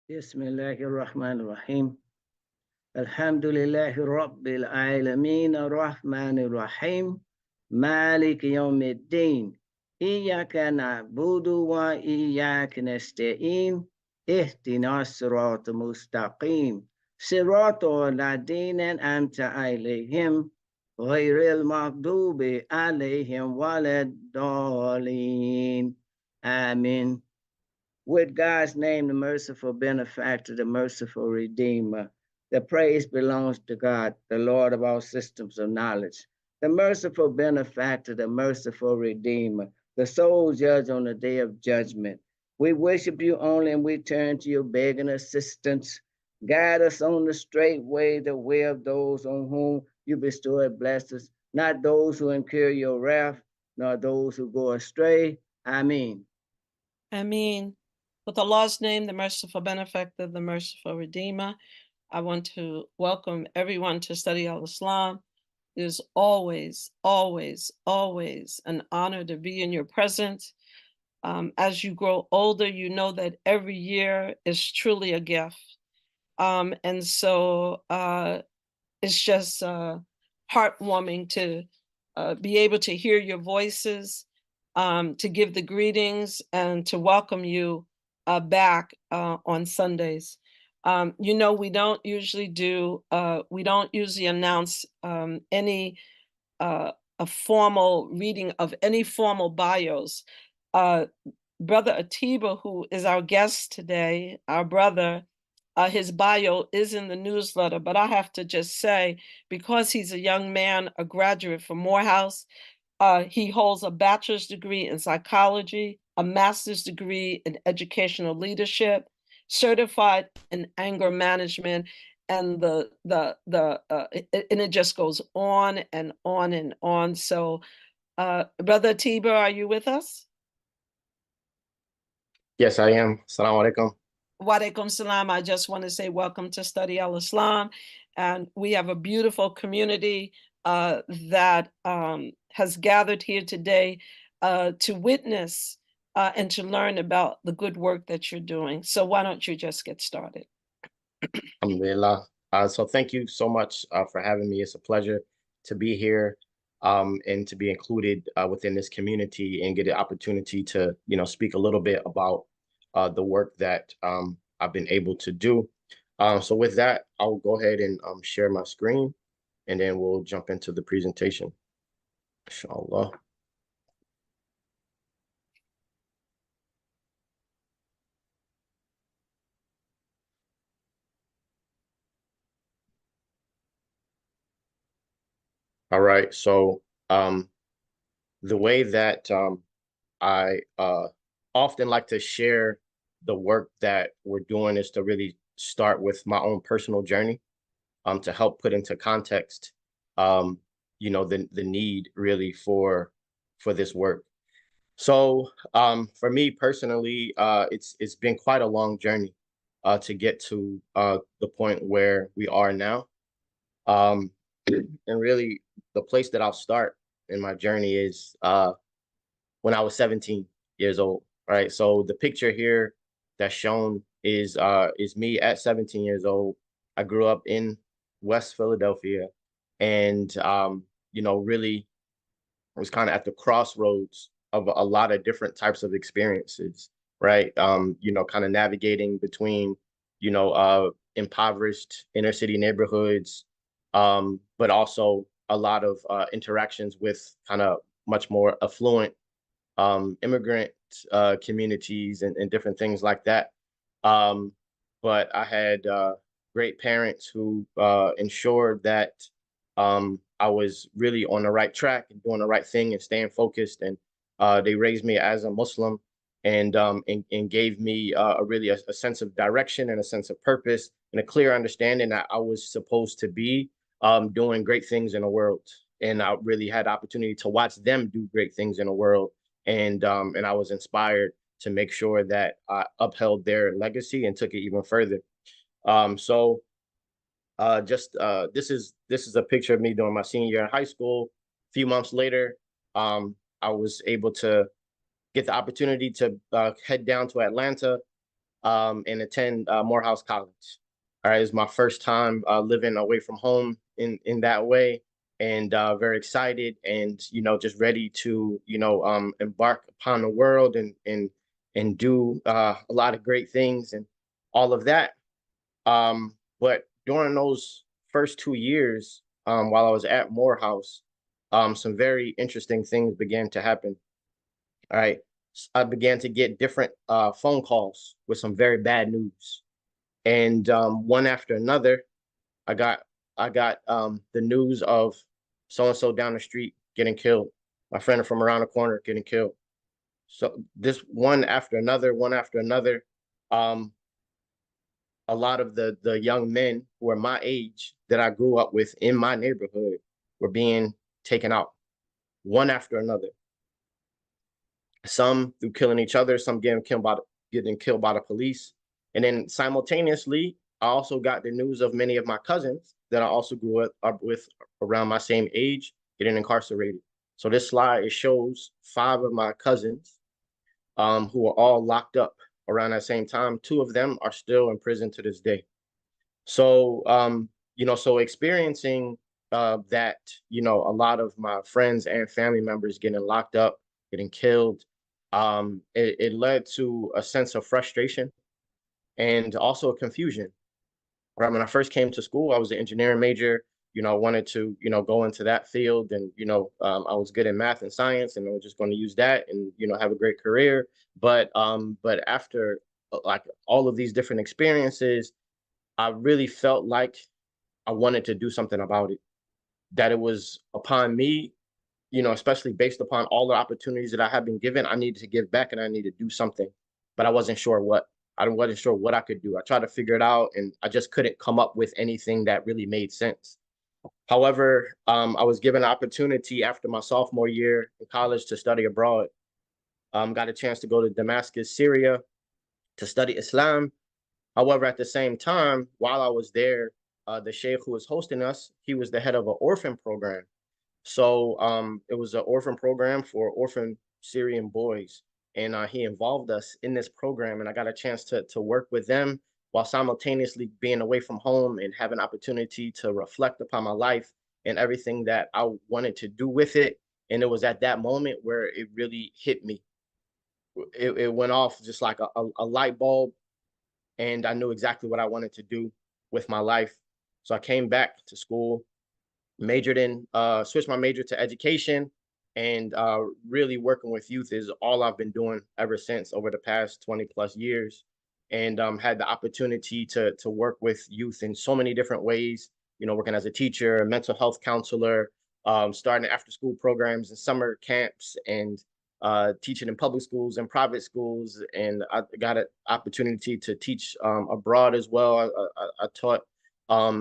Bismillahirrahmanirrahim. Alhamdulillahi Rabbil Alameen Ar-Rahmanir Rahim Malik Yawmiddin Iyyaka na'budu wa iyyaka nasta'in Ihdina as-sirata mustaqim Sirata ladina an'amta alayhim ghayril maghdubi alayhim waladdallin. Amin. With God's name, the merciful benefactor, the merciful redeemer. The praise belongs to God, the Lord of all systems of knowledge, the merciful benefactor, the merciful redeemer, the sole judge on the day of judgment. We worship you only and we turn to you begging assistance. Guide us on the straight way, the way of those on whom you bestow blessings, not those who incur your wrath, nor those who go astray. Amen. Ameen. With Allah's name, the merciful benefactor, the merciful redeemer, I want to welcome everyone to Study Al-Islam. It is always, always, always an honor to be in your presence. As you grow older, you know that every year is truly a gift. And so it's just heartwarming to be able to hear your voices, to give the greetings, and to welcome you back on Sundays. We don't usually announce any a formal reading of any formal bios. Uh, Brother Atiba, who is our guest today, our brother, his bio is in the newsletter, but I have to just say, because he's a young man, a graduate from Morehouse, he holds a bachelor's degree in psychology, a master's degree in educational leadership, certified in anger management, and it just goes on and on and on. So, Brother Tiba, are you with us? Yes, I am. Assalamu alaikum. Wa alaikum salam. I just want to say welcome to Study Al-Islam. And we have a beautiful community that has gathered here today to witness and to learn about the good work that you're doing. So why don't you just get started? Alhamdulillah. So thank you so much for having me. It's a pleasure to be here and to be included within this community and get the opportunity to, speak a little bit about the work that I've been able to do. So with that, I'll go ahead and share my screen, and then we'll jump into the presentation. Inshallah. All right. So the way that I often like to share the work that we're doing is to really start with my own personal journey, to help put into context, the need really for this work. So for me personally, it's been quite a long journey to get to the point where we are now. Um, and really, the place that I'll start in my journey is when I was 17 years old. Right. So the picture here that's shown is me at 17 years old. I grew up in West Philadelphia, and really was kind of at the crossroads of a lot of different types of experiences. Right. Kind of navigating between, impoverished inner city neighborhoods, but also a lot of interactions with kind of much more affluent immigrant communities and different things like that. But I had great parents who ensured that I was really on the right track and doing the right thing and staying focused. And they raised me as a Muslim and gave me a sense of direction and a sense of purpose and a clear understanding that I was supposed to be doing great things in the world. And I really had the opportunity to watch them do great things in the world. And I was inspired to make sure that I upheld their legacy and took it even further. So this is a picture of me during my senior year in high school. A few months later, I was able to get the opportunity to head down to Atlanta and attend Morehouse College. All right, it's my first time living away from home in that way, and very excited, and just ready to embark upon the world and do a lot of great things and all of that. But during those first 2 years, while I was at Morehouse, some very interesting things began to happen. All right. I began to get different phone calls with some very bad news. And one after another, I got the news of so and so down the street getting killed, my friend from around the corner getting killed. So this one after another, one after another. Um, a lot of the young men who are my age that I grew up with in my neighborhood were being taken out one after another. Some through killing each other, some getting killed by the police. And then simultaneously, I also got the news of many of my cousins that I also grew up with around my same age getting incarcerated. So this slide, it shows 5 of my cousins who are all locked up around that same time. 2 of them are still in prison to this day. So so experiencing that, a lot of my friends and family members getting locked up, getting killed, it led to a sense of frustration and also confusion. Right, when I first came to school, I was an engineering major. Wanted to go into that field, and I was good in math and science, and I was just going to use that and have a great career. But after like all of these different experiences, I really felt like I wanted to do something about it. That it was upon me, especially based upon all the opportunities that I had been given, I needed to give back and I needed to do something, but I wasn't sure what. I wasn't sure what I could do. I tried to figure it out, and I just couldn't come up with anything that really made sense. However, I was given an opportunity after my sophomore year in college to study abroad. Got a chance to go to Damascus, Syria, to study Islam. However, at the same time, while I was there, the sheikh who was hosting us, he was the head of an orphan program. So it was an orphan program for orphan Syrian boys. And he involved us in this program. And I got a chance to work with them while simultaneously being away from home and have an opportunity to reflect upon my life and everything that I wanted to do with it. And it was at that moment where it really hit me. It went off just like a light bulb, and I knew exactly what I wanted to do with my life. So I came back to school, switched my major to education, and really working with youth is all I've been doing ever since over the past 20 plus years. And had the opportunity to work with youth in so many different ways, working as a teacher, a mental health counselor, starting after school programs and summer camps, and teaching in public schools and private schools. And I got an opportunity to teach abroad as well. I taught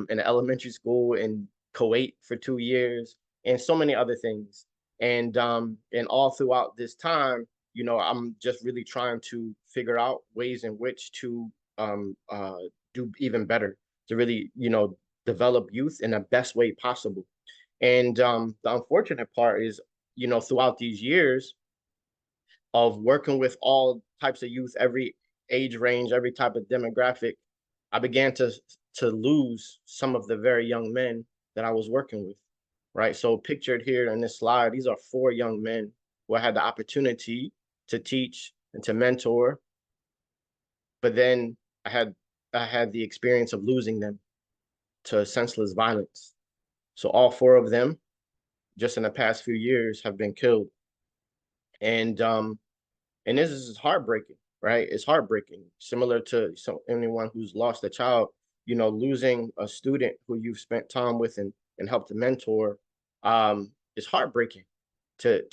in elementary school in Kuwait for 2 years, and so many other things. And all throughout this time, I'm just really trying to figure out ways in which to do even better, to really, develop youth in the best way possible. And the unfortunate part is, throughout these years of working with all types of youth, every age range, every type of demographic, I began to lose some of the very young men that I was working with. Right. So pictured here in this slide, these are 4 young men who I had the opportunity to teach and to mentor. But then I had the experience of losing them to senseless violence. So all 4 of them, just in the past few years, have been killed. And this is heartbreaking, right? It's heartbreaking, similar to anyone who's lost a child. Losing a student who you've spent time with and helped to mentor, is heartbreaking to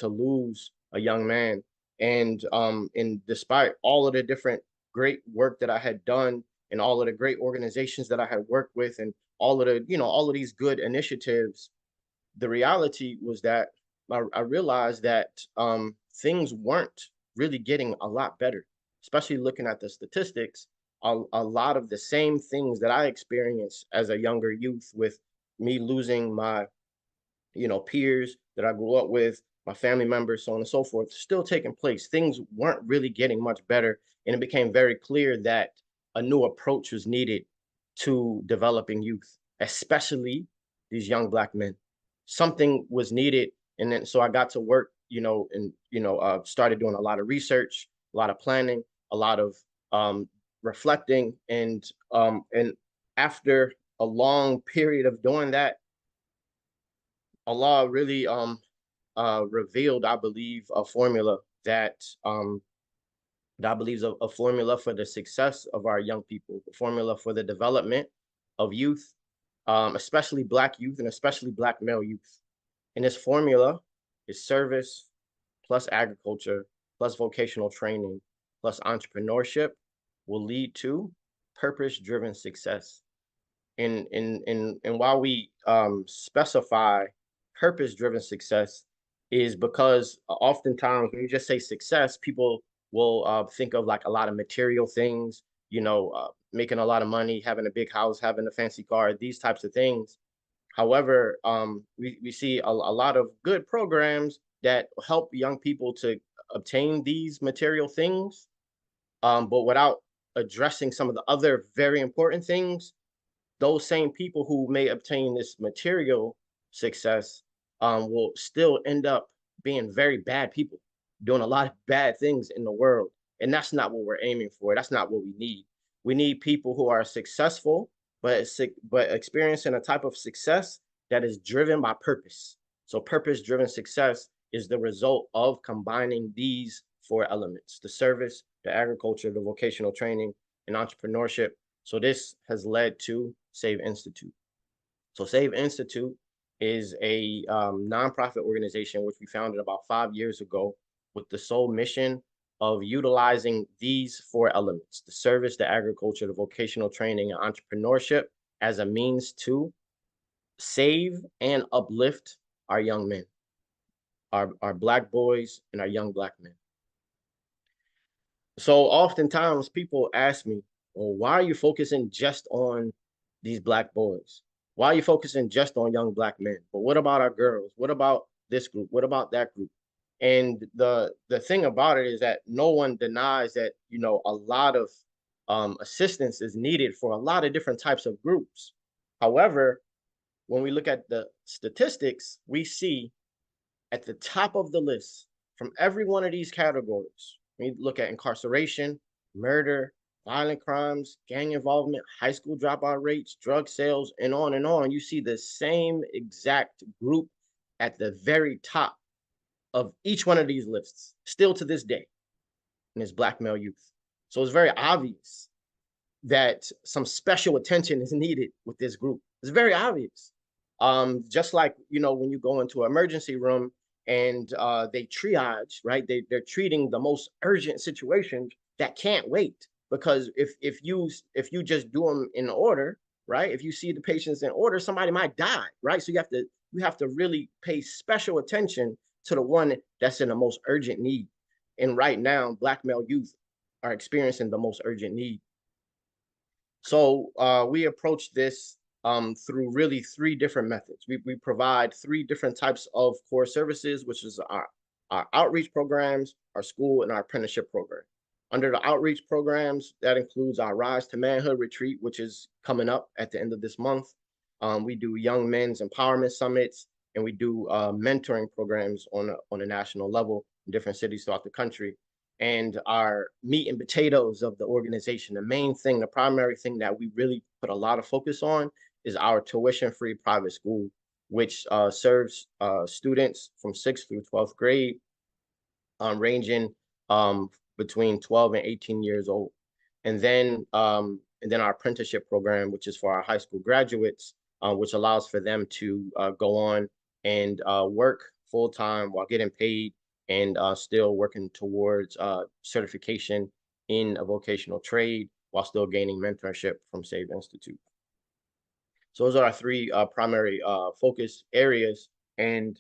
lose a young man. And despite all of the different great work that I had done, and all of the great organizations that I had worked with, and all of these good initiatives, the reality was that I realized that things weren't really getting a lot better, especially looking at the statistics. A lot of the same things that I experienced as a younger youth, with me losing my peers that I grew up with, my family members, so on and so forth, still taking place. Things weren't really getting much better, and it became very clear that a new approach was needed to developing youth, especially these young Black men. Something was needed, and then so I got to work, and started doing a lot of research, a lot of planning, a lot of reflecting, and after a long period of doing that, Allah really revealed, I believe, a formula that I believe is a formula for the success of our young people, a formula for the development of youth, especially Black youth and especially Black male youth. And this formula is service plus agriculture plus vocational training plus entrepreneurship will lead to purpose-driven success. And while we specify purpose-driven success, is because oftentimes when you just say success, people will think of like a lot of material things, making a lot of money, having a big house, having a fancy car, these types of things. However, we see a lot of good programs that help young people to obtain these material things, but without addressing some of the other very important things. Those same people who may obtain this material success will still end up being very bad people, doing a lot of bad things in the world. And that's not what we're aiming for. That's not what we need. We need people who are successful, but experiencing a type of success that is driven by purpose. So purpose-driven success is the result of combining these four elements: the service, the agriculture, the vocational training, and entrepreneurship. So this has led to S.A.V.E. Institute. So S.A.V.E. Institute is a nonprofit organization which we founded about 5 years ago with the sole mission of utilizing these four elements: the service, the agriculture, the vocational training, and entrepreneurship as a means to save and uplift our young men, our Black boys and our young Black men. So oftentimes people ask me, well, why are you focusing just on these Black boys? Why are you focusing just on young Black men? But what about our girls? What about this group? What about that group? And the thing about it is that no one denies that, a lot of assistance is needed for a lot of different types of groups. However, when we look at the statistics, we see at the top of the list from every one of these categories, we look at incarceration, murder, violent crimes, gang involvement, high school dropout rates, drug sales, and on and on. You see the same exact group at the very top of each one of these lists, still to this day, and it's Black male youth. So it's very obvious that some special attention is needed with this group. It's very obvious. Just like, when you go into an emergency room and they triage, right? They're treating the most urgent situations that can't wait. Because if you just do them in order, right? If you see the patients in order, somebody might die, right? So you have to really pay special attention to the one that's in the most urgent need. And right now, Black male youth are experiencing the most urgent need. So we approach this through really three different methods. We provide three different types of core services, which is our outreach programs, our school, and our apprenticeship program. Under the outreach programs, that includes our Rise to Manhood retreat, which is coming up at the end of this month. We do young men's empowerment summits, and we do mentoring programs on a national level in different cities throughout the country. And our meat and potatoes of the organization, the main thing, the primary thing that we really put a lot of focus on is our tuition-free private school, which serves students from 6th through 12th grade, ranging between 12 and 18 years old. And then our apprenticeship program, which is for our high school graduates, which allows for them to go on and work full-time while getting paid and still working towards certification in a vocational trade while still gaining mentorship from S.A.V.E. Institute. So those are our three primary focus areas. And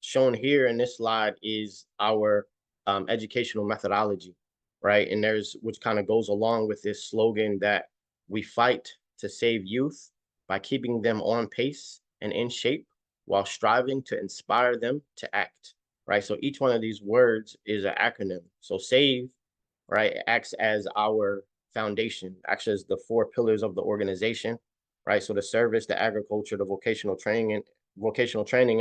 shown here in this slide is our educational methodology, right? And which kind of goes along with this slogan that we fight to save youth by keeping them on pace and in shape while striving to inspire them to act, right? So each one of these words is an acronym. So S.A.V.E, right, acts as our foundation, acts as the 4 pillars of the organization, right? So the service, the agriculture, the vocational training,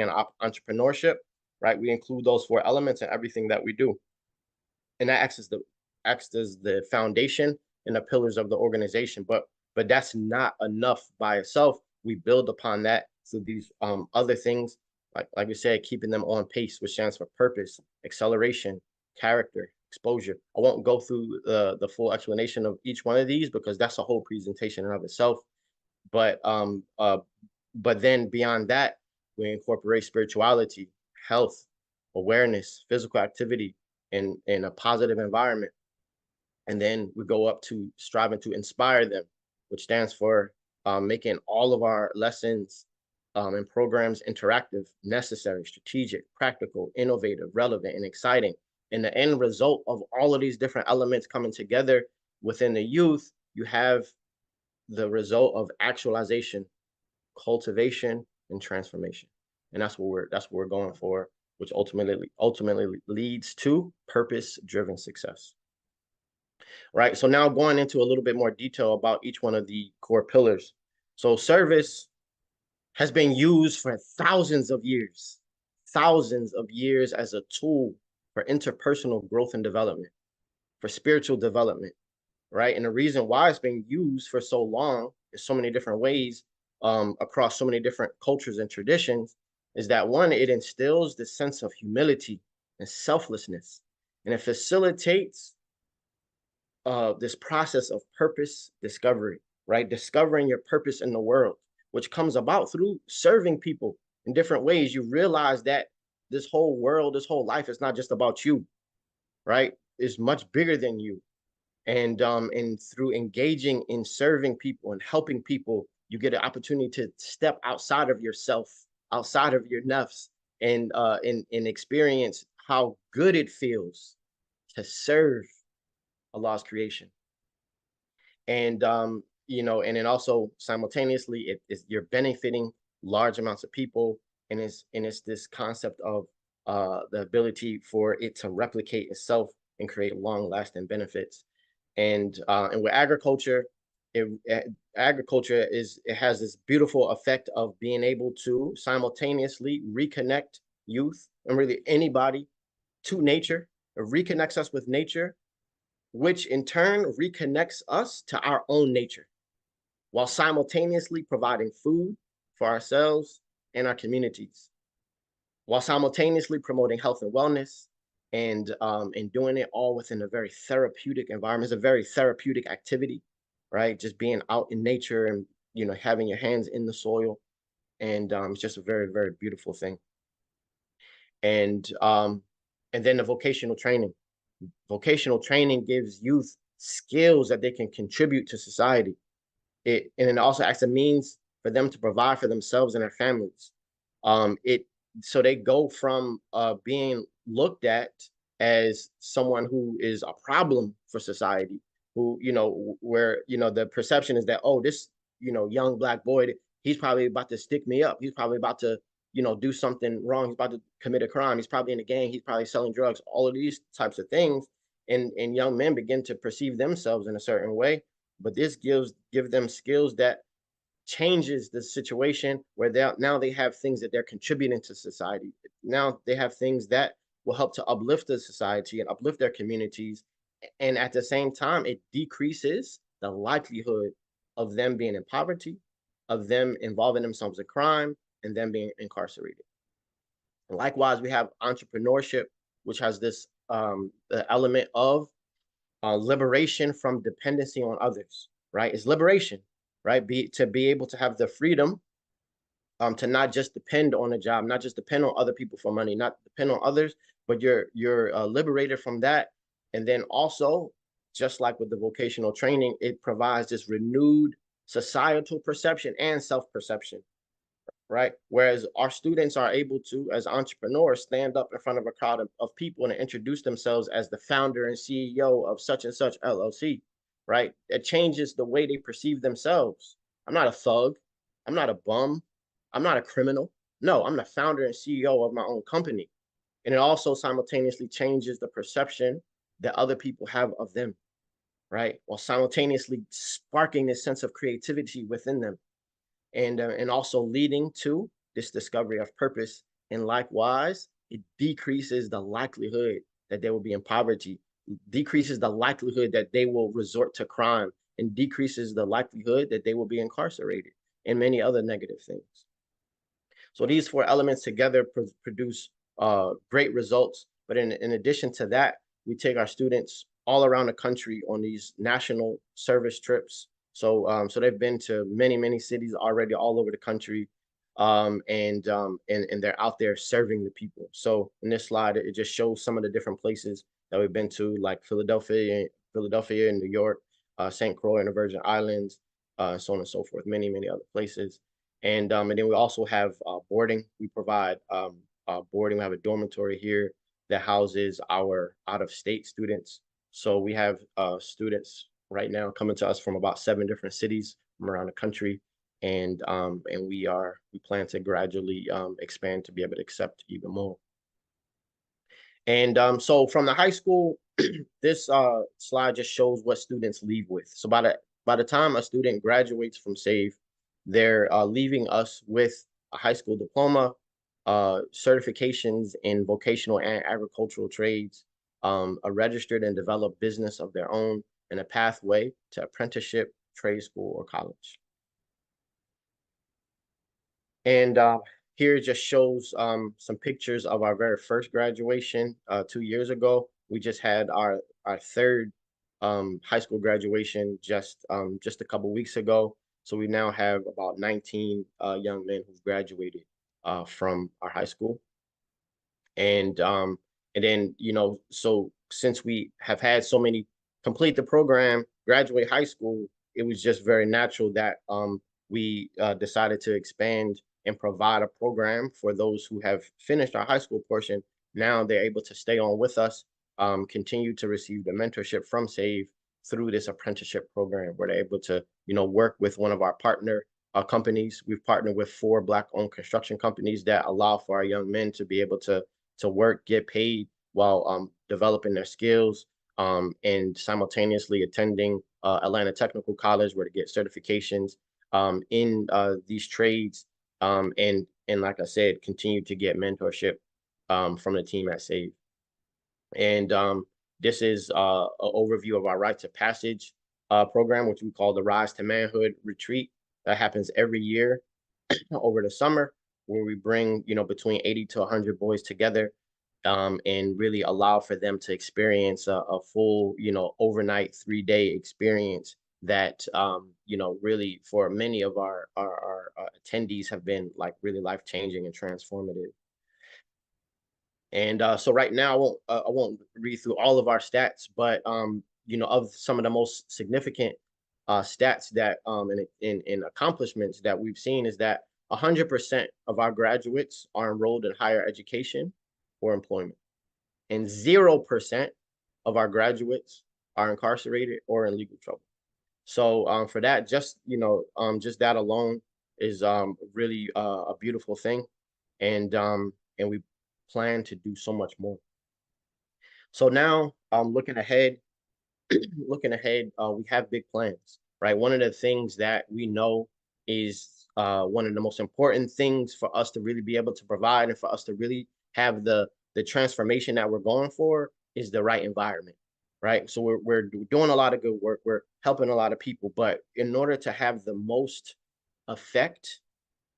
and entrepreneurship, right? We include those 4 elements in everything that we do, and that acts as the foundation and the pillars of the organization. But that's not enough by itself. We build upon that through these other things, like we said, keeping them on pace, which stands for purpose, acceleration, character, exposure. I won't go through the full explanation of each one of these because that's a whole presentation in of itself. But then beyond that, we incorporate spirituality, health, awareness, physical activity, in a positive environment. And then we go up to striving to inspire them, which stands for making all of our lessons and programs interactive, necessary, strategic, practical, innovative, relevant, and exciting. And the end result of all of these different elements coming together within the youth, you have the result of actualization, cultivation, and transformation. And that's what we're going for, which ultimately leads to purpose-driven success. Right. So now going into a little bit more detail about each one of the core pillars. So service has been used for thousands of years as a tool for interpersonal growth and development, for spiritual development, right? And the reason why it's been used for so long in so many different ways across so many different cultures and traditions is that, one, it instills the sense of humility and selflessness, and it facilitates this process of purpose discovery, right? Discovering your purpose in the world, which comes about through serving people in different ways. You realize that this whole world, this whole life is not just about you, right? It's much bigger than you. And through engaging in serving people and helping people, you get an opportunity to step outside of yourself, outside of your nafs, and experience how good it feels to serve Allah's creation. And and then also simultaneously, you're benefiting large amounts of people, and it's this concept of the ability for it to replicate itself and create long-lasting benefits. And with agriculture, it has this beautiful effect of being able to simultaneously reconnect youth and really anybody to nature. It reconnects us with nature, which in turn reconnects us to our own nature, while simultaneously providing food for ourselves and our communities, while simultaneously promoting health and wellness, and doing it all within a very therapeutic environment. It's a very therapeutic activity, right? Just being out in nature and having your hands in the soil, and it's just a very, very beautiful thing. And then the vocational training. Vocational training gives youth skills that they can contribute to society. And it also acts as a means for them to provide for themselves and their families. So they go from being looked at as someone who is a problem for society, who, where, the perception is that, oh, this, young Black boy, he's probably about to stick me up. He's probably about to, do something wrong. He's about to commit a crime. He's probably in a gang. He's probably selling drugs, all of these types of things. And young men begin to perceive themselves in a certain way. But this give them skills that changes the situation where now they have things that they're contributing to society. Now they have things that will help to uplift the society and uplift their communities. And at the same time, it decreases the likelihood of them being in poverty, of them involving themselves in crime, and them being incarcerated. And likewise, we have entrepreneurship, which has this the element of liberation from dependency on others, right? It's liberation, right? To be able to have the freedom to not just depend on a job, not just depend on other people for money, not depend on others, but you're liberated from that. And then also, just like with the vocational training, it provides this renewed societal perception and self-perception, right? Whereas our students are able to, as entrepreneurs, stand up in front of a crowd of people and introduce themselves as the founder and CEO of such and such LLC, right? It changes the way they perceive themselves. I'm not a thug. I'm not a bum. I'm not a criminal. No, I'm the founder and CEO of my own company. And it also simultaneously changes the perception that other people have of them, right? While simultaneously sparking this sense of creativity within them, and also leading to this discovery of purpose. And likewise, it decreases the likelihood that they will be in poverty, decreases the likelihood that they will resort to crime, and decreases the likelihood that they will be incarcerated, and many other negative things. So these four elements together produce great results. But in addition to that, we take our students all around the country on these national service trips. So they've been to many cities already all over the country, and they're out there serving the people. So in this slide, it just shows some of the different places that we've been to, like Philadelphia and New York, St. Croix and the Virgin Islands, so on and so forth, many other places. And then we also have boarding. We provide boarding. We have a dormitory here that houses our out-of-state students. So we have students right now coming to us from about 7 different cities from around the country, and we plan to gradually expand to be able to accept even more. And so from the high school, this slide just shows what students leave with. So by the time a student graduates from S.A.V.E, they're leaving us with a high school diploma, certifications in vocational and agricultural trades, a registered and developed business of their own, and a pathway to apprenticeship, trade school, or college. And here just shows some pictures of our very first graduation 2 years ago. We just had our third high school graduation just a couple weeks ago. So we now have about 19 young men who've graduated from our high school. And then, so since we have had so many complete the program, graduate high school, it was just very natural that we decided to expand and provide a program for those who have finished our high school portion. Now they're able to stay on with us, continue to receive the mentorship from S.A.V.E through this apprenticeship program, where they're able to, work with one of our partner companies. We've partnered with 4 Black-owned construction companies that allow for our young men to be able to work, get paid while developing their skills, and simultaneously attending Atlanta Technical College, where to get certifications in these trades, and like I said, continue to get mentorship from the team at S.A.V.E. And this is an overview of our Rite to Passage program, which we call the Rise to Manhood Retreat. That happens every year over the summer, where we bring, between 80 to 100 boys together, and really allow for them to experience a full, overnight 3-day experience that, really for many of our attendees have been like really life-changing and transformative. And so right now, I won't read through all of our stats, but of some of the most significant stats that and accomplishments that we've seen is that 100% of our graduates are enrolled in higher education or employment, and 0% of our graduates are incarcerated or in legal trouble. So for that, just that alone is really a beautiful thing, and we plan to do so much more. So now, looking ahead, we have big plans, right? One of the things that we know is one of the most important things for us to really be able to provide, and for us to really have the transformation that we're going for, is the right environment, right? So we're doing a lot of good work. We're helping a lot of people, but in order to have the most effect,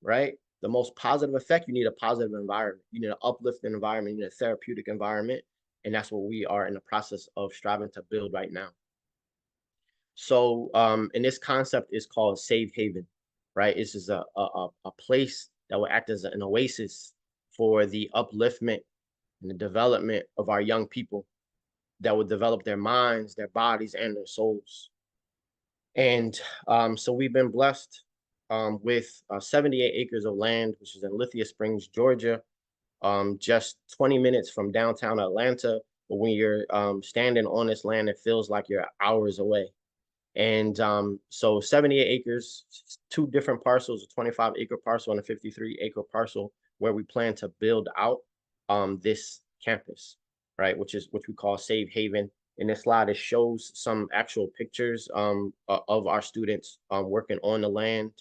right, the most positive effect, you need a positive environment. You need an uplifting environment. You need a therapeutic environment. And that's what we are in the process of striving to build right now. So, and this concept is called Safe Haven, right? This is a place that will act as an oasis for the upliftment and the development of our young people, that will develop their minds, their bodies, and their souls. And so we've been blessed with 78 acres of land, which is in Lithia Springs, Georgia, just 20 minutes from downtown Atlanta. But when you're standing on this land, it feels like you're hours away. And so 78 acres, 2 different parcels, a 25-acre parcel and a 53-acre parcel, where we plan to build out this campus, right? Which we call S.A.V.E. Haven. In this slide, it shows some actual pictures of our students working on the land,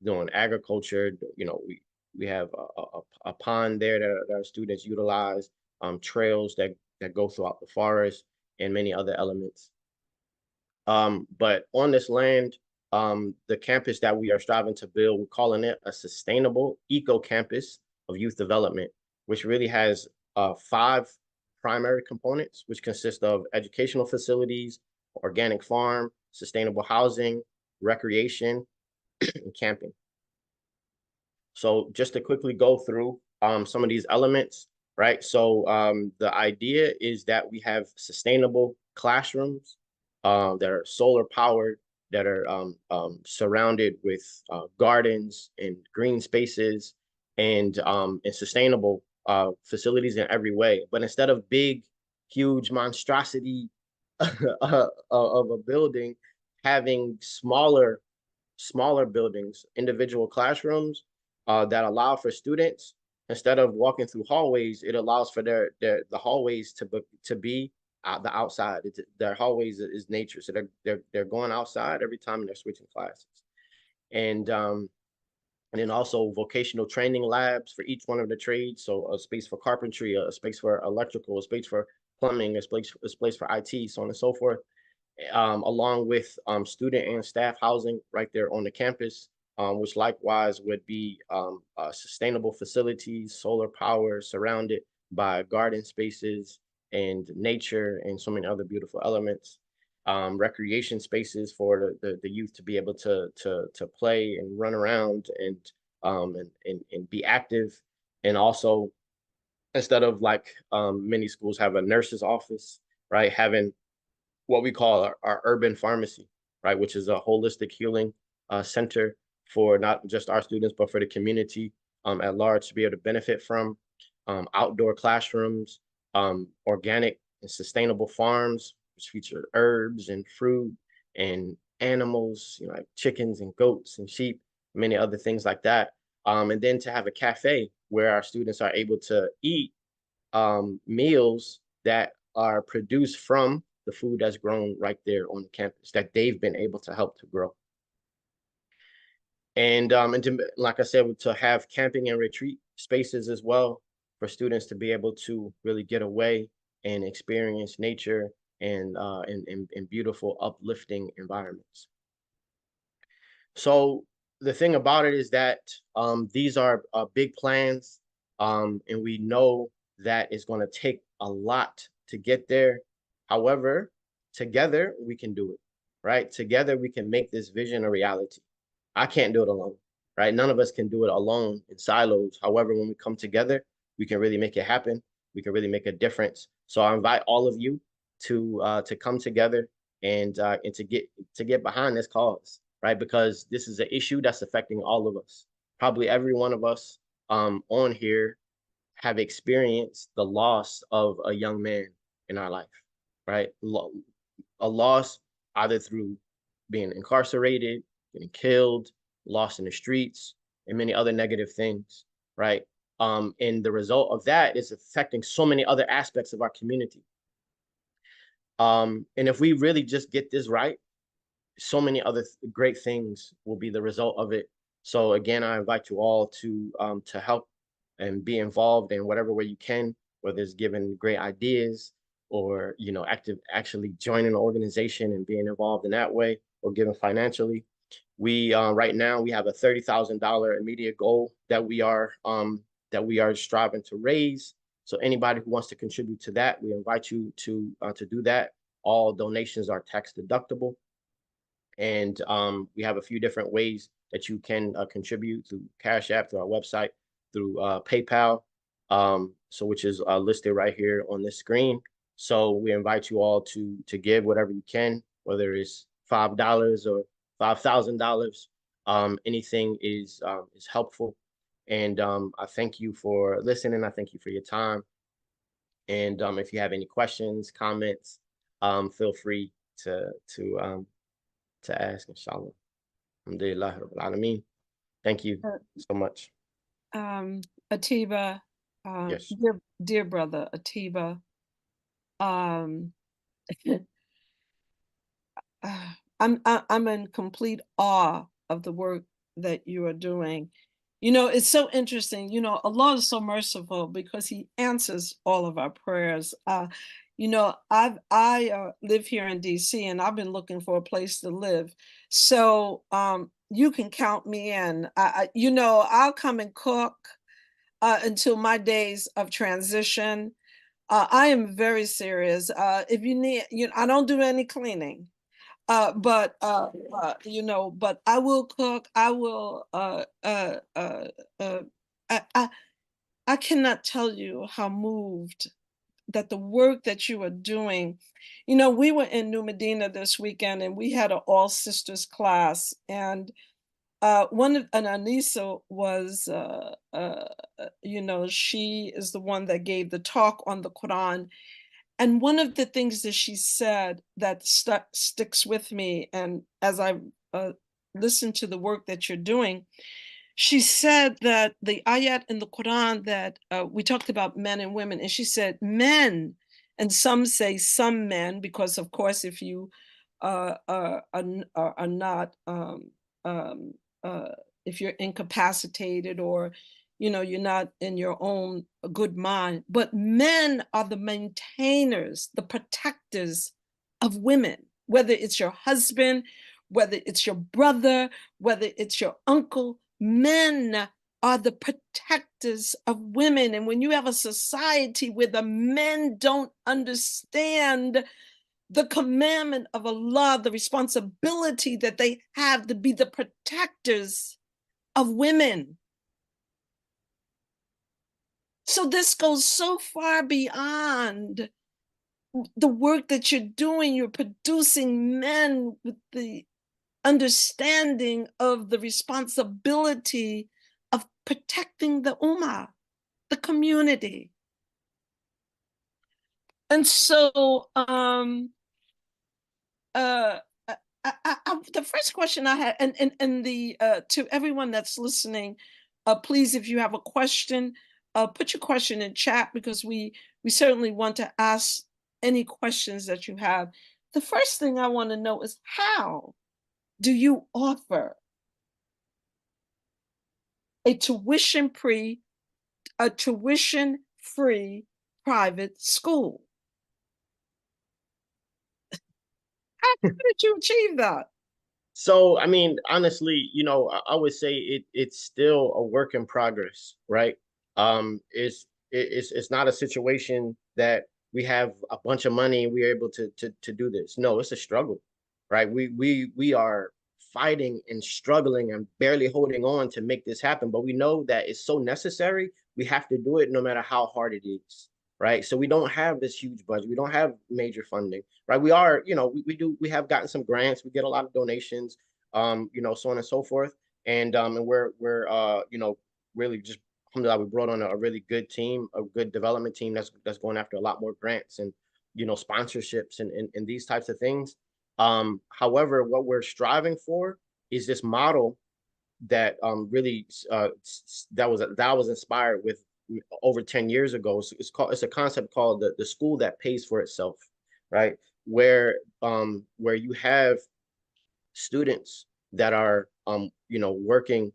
doing agriculture. You know, we have a pond there that our students utilize, trails that go throughout the forest, and many other elements. But on this land, the campus that we are striving to build, we're calling it a sustainable eco campus of youth development, which really has 5 primary components, which consist of educational facilities, organic farm, sustainable housing, recreation, and camping. So just to quickly go through some of these elements, right? So the idea is that we have sustainable classrooms that are solar powered, that are surrounded with gardens and green spaces, and sustainable facilities in every way. But instead of big, huge monstrosity of a building, having smaller buildings, individual classrooms that allow for students, instead of walking through hallways, it allows for the hallways to be the outside. Their hallways is nature, so they're going outside every time they're switching classes, and then also vocational training labs for each one of the trades. So a space for carpentry, a space for electrical, a space for plumbing, a space for IT, so on and so forth. Along with student and staff housing right there on the campus, which likewise would be sustainable facilities, solar power, surrounded by garden spaces and nature and so many other beautiful elements. Recreation spaces for the youth to be able to play and run around and be active. And also, instead of like many schools have a nurse's office, right, having what we call our urban pharmacy, right, which is a holistic healing center for not just our students, but for the community at large to be able to benefit from. Outdoor classrooms, organic and sustainable farms, which feature herbs and fruit and animals, you know, like chickens and goats and sheep, many other things like that. And then to have a cafe where our students are able to eat meals that are produced from the food that's grown right there on the campus that they've been able to help to grow. And to, like I said, to have camping and retreat spaces as well for students to be able to really get away and experience nature and in beautiful, uplifting environments. So the thing about it is that these are big plans, and we know that it's going to take a lot to get there. However, together we can do it, right? Together we can make this vision a reality. I can't do it alone, right? None of us can do it alone in silos. However, when we come together, we can really make it happen. We can really make a difference. So I invite all of you to come together and to get behind this cause, right? Because this is an issue that's affecting all of us. Probably every one of us on here have experienced the loss of a young man in our life, right? A loss either through being incarcerated, getting killed, lost in the streets, and many other negative things, right? And the result of that is affecting so many other aspects of our community. And if we really just get this right, so many other great things will be the result of it. So again, I invite you all to help and be involved in whatever way you can, whether it's giving great ideas or, you know, actually joining an organization and being involved in that way, or giving financially. We right now we have a $30,000 immediate goal that we are striving to raise. So anybody who wants to contribute to that, we invite you to do that. All donations are tax deductible. And we have a few different ways that you can contribute: through Cash App, through our website, through PayPal, so which is listed right here on this screen. So we invite you all to give whatever you can, whether it's $5 or $5,000. Anything is helpful. And I thank you for listening. I thank you for your time. And if you have any questions, comments, feel free to ask, inshallah. Alhamdulillah Rabbil Alameen. Thank you so much. Atiba, Yes. dear brother Atiba, um, I'm in complete awe of the work that you are doing. You know, it's so interesting. You know, Allah is so merciful because He answers all of our prayers. You know, I live here in D.C. and I've been looking for a place to live. So you can count me in. You know, I'll come and cook until my days of transition. I am very serious. If you need, you know, I don't do any cleaning. You know, but I will cook. I will. Uh, I, I I cannot tell you how moved that the work that you are doing. You know, we were in New Medina this weekend, and we had an all sisters class, and one of and Anissa was, you know, she is the one that gave the talk on the Quran, and one of the things that she said that sticks with me, and as I listen to the work that you're doing, she said that the ayat in the Quran that we talked about men and women, and she said men, and some say some men, because of course, if you are not, um, uh, if you're incapacitated or you know you're not in your own good mind, but men are the maintainers, the protectors of women, whether it's your husband, whether it's your brother, whether it's your uncle. Men are the protectors of women. And when you have a society where the men don't understand the commandment of Allah, the responsibility that they have to be the protectors of women. So this goes so far beyond the work that you're doing. You're producing men with the understanding of the responsibility of protecting the ummah, the community. And so the first question I had, and the to everyone that's listening, please, if you have a question, put your question in chat, because we certainly want to ask any questions that you have. The first thing I want to know is, how do you offer a tuition-free private school? How did you achieve that? So, I mean, honestly, you know, I would say it's still a work in progress, right? It's not a situation that we have a bunch of money and we're able to do this. No, it's a struggle, right? We are fighting and struggling and barely holding on to make this happen, but we know that it's so necessary. We have to do it no matter how hard it is, right? So we don't have this huge budget. We don't have major funding, right? We are, you know, we have gotten some grants. We get a lot of donations, you know, so on and so forth. And we're you know, really just, alhamdulillah, we brought on a really good team, a good development team that's going after a lot more grants and, you know, sponsorships and these types of things. However, what we're striving for is this model that really that was inspired with over 10 years ago. It's a concept called the school that pays for itself, right? Where you have students that are you know, working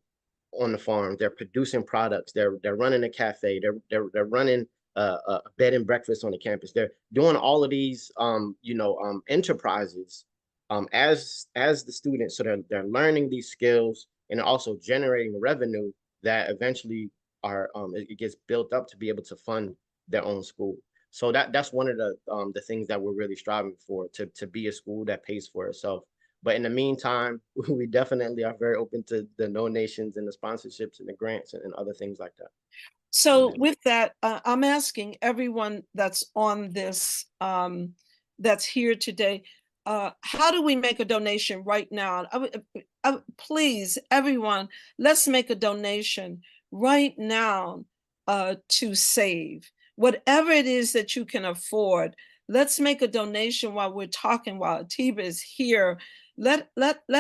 on the farm, they're producing products, they're running a cafe, they're running a bed and breakfast on the campus, they're doing all of these you know, enterprises as the students. So they're learning these skills and also generating revenue that eventually are it gets built up to be able to fund their own school. So that's one of the things that we're really striving for, to be a school that pays for itself. But in the meantime, we definitely are very open to the donations and the sponsorships and the grants and other things like that. So with that, I'm asking everyone that's on this, that's here today, how do we make a donation right now? Please, everyone, let's make a donation right now to S.A.V.E. Whatever it is that you can afford, let's make a donation while we're talking, while Atiba is here. Let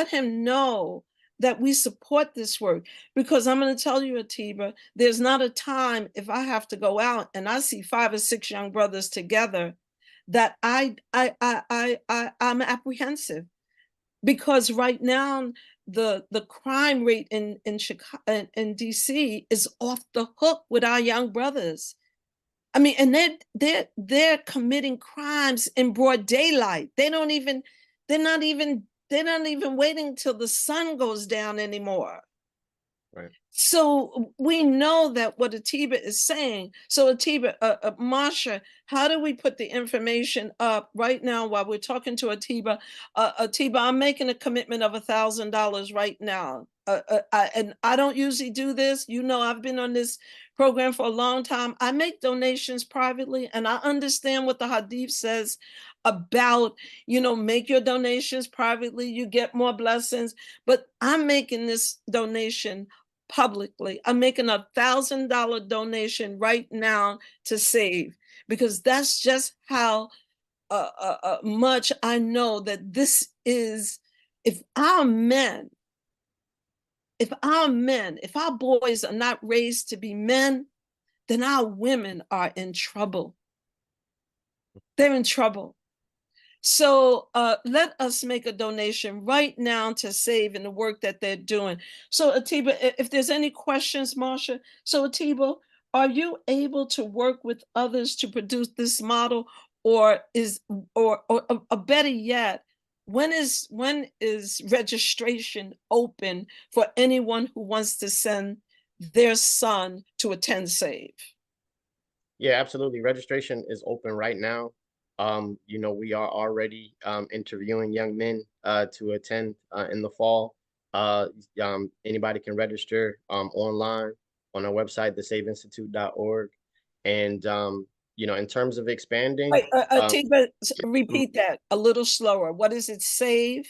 him know that we support this work, because I'm going to tell you, Atiba, there's not a time if I have to go out and I see 5 or 6 young brothers together that I'm apprehensive, because right now the crime rate in Chicago, in DC, is off the hook with our young brothers. I mean, and they're committing crimes in broad daylight. They're not even waiting till the sun goes down anymore. Right. So we know that what Atiba is saying. So Atiba, Marsha, how do we put the information up right now while we're talking to Atiba? Atiba, I'm making a commitment of $1,000 right now. And I don't usually do this. You know, I've been on this program for a long time. I make donations privately, and I understand what the Hadith says about, make your donations privately, you get more blessings. But I'm making this donation publicly. I'm making $1,000 donation right now to S.A.V.E, because that's just how much I know that this is, if our boys are not raised to be men, then our women are in trouble. They're in trouble. So let us make a donation right now to S.A.V.E and the work that they're doing. So Atiba, if there's any questions, Marsha. So Atiba, are you able to work with others to produce this model, or better yet, when is registration open for anyone who wants to send their son to attend S.A.V.E? Yeah, absolutely. Registration is open right now. We are already interviewing young men to attend in the fall. Anybody can register online on our website, thesaveinstitute.org. And in terms of expanding, Wait, Atiba, repeat that a little slower. What is it? S.A.V.E?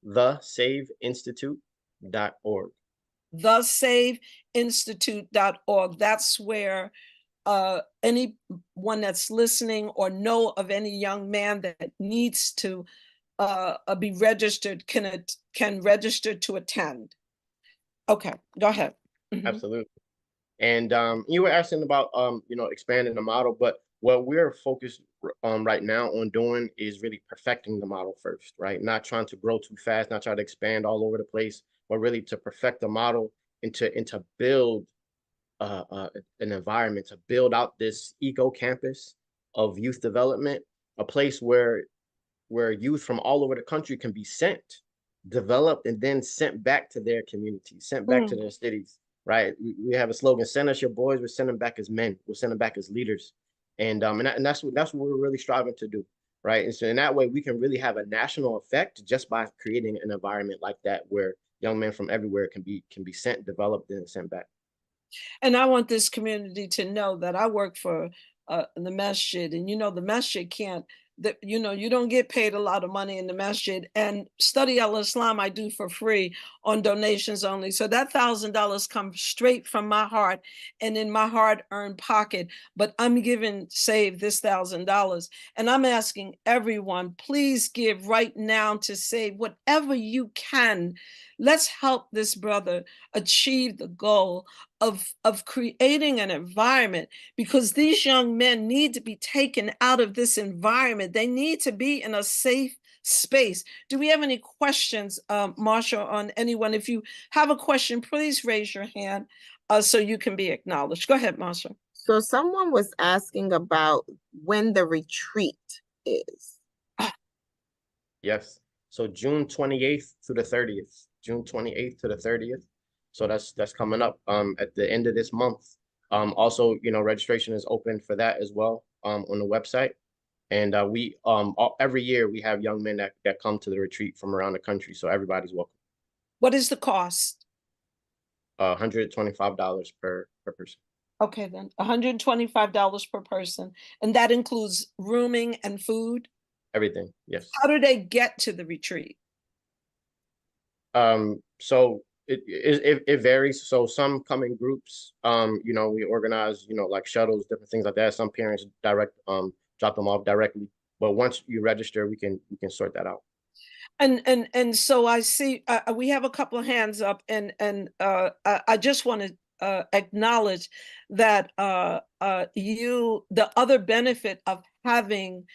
thesaveinstitute.org. thesaveinstitute.org. That's where anyone that's listening or know of any young man that needs to be registered can register to attend. Okay, go ahead. Absolutely. And you were asking about expanding the model, but what we're focused right now on doing is really perfecting the model first, right? Not trying to grow too fast, not trying to expand all over the place, but really to perfect the model and to build an environment, to build out this eco campus of youth development, a place where youth from all over the country can be sent, developed, and then sent back to their communities, sent back to their cities. Right? We have a slogan: "Send us your boys. We're sending back as men. We're sending back as leaders." And that's what we're really striving to do, right? And so in that way, we can really have a national effect just by creating an environment like that, where young men from everywhere can be sent, developed, and sent back. And I want this community to know that I work for the masjid, and the masjid can't, you don't get paid a lot of money in the masjid, and study al-Islam I do for free on donations only. So that $1,000 comes straight from my heart and in my hard-earned pocket, but I'm giving S.A.V.E this $1,000, and I'm asking everyone, please give right now to S.A.V.E whatever you can. Let's help this brother achieve the goal of creating an environment, because these young men need to be taken out of this environment. They need to be in a safe space. Do we have any questions, Marsha, on anyone? If you have a question, please raise your hand so you can be acknowledged. Go ahead, Marsha. So someone was asking about when the retreat is. Yes. So June 28th to the 30th. June 28th to the 30th. So that's coming up at the end of this month. Also, registration is open for that as well on the website. And we every year we have young men that come to the retreat from around the country. So everybody's welcome. What is the cost? $125 per person. Okay, then $125 per person. And that includes rooming and food? Everything, yes. How do they get to the retreat? So it varies. So some come in groups. We organize, like shuttles, different things like that. Some parents drop them off directly. But once you register, we can sort that out. And so I see we have a couple of hands up, and I just want to acknowledge that the other benefit of having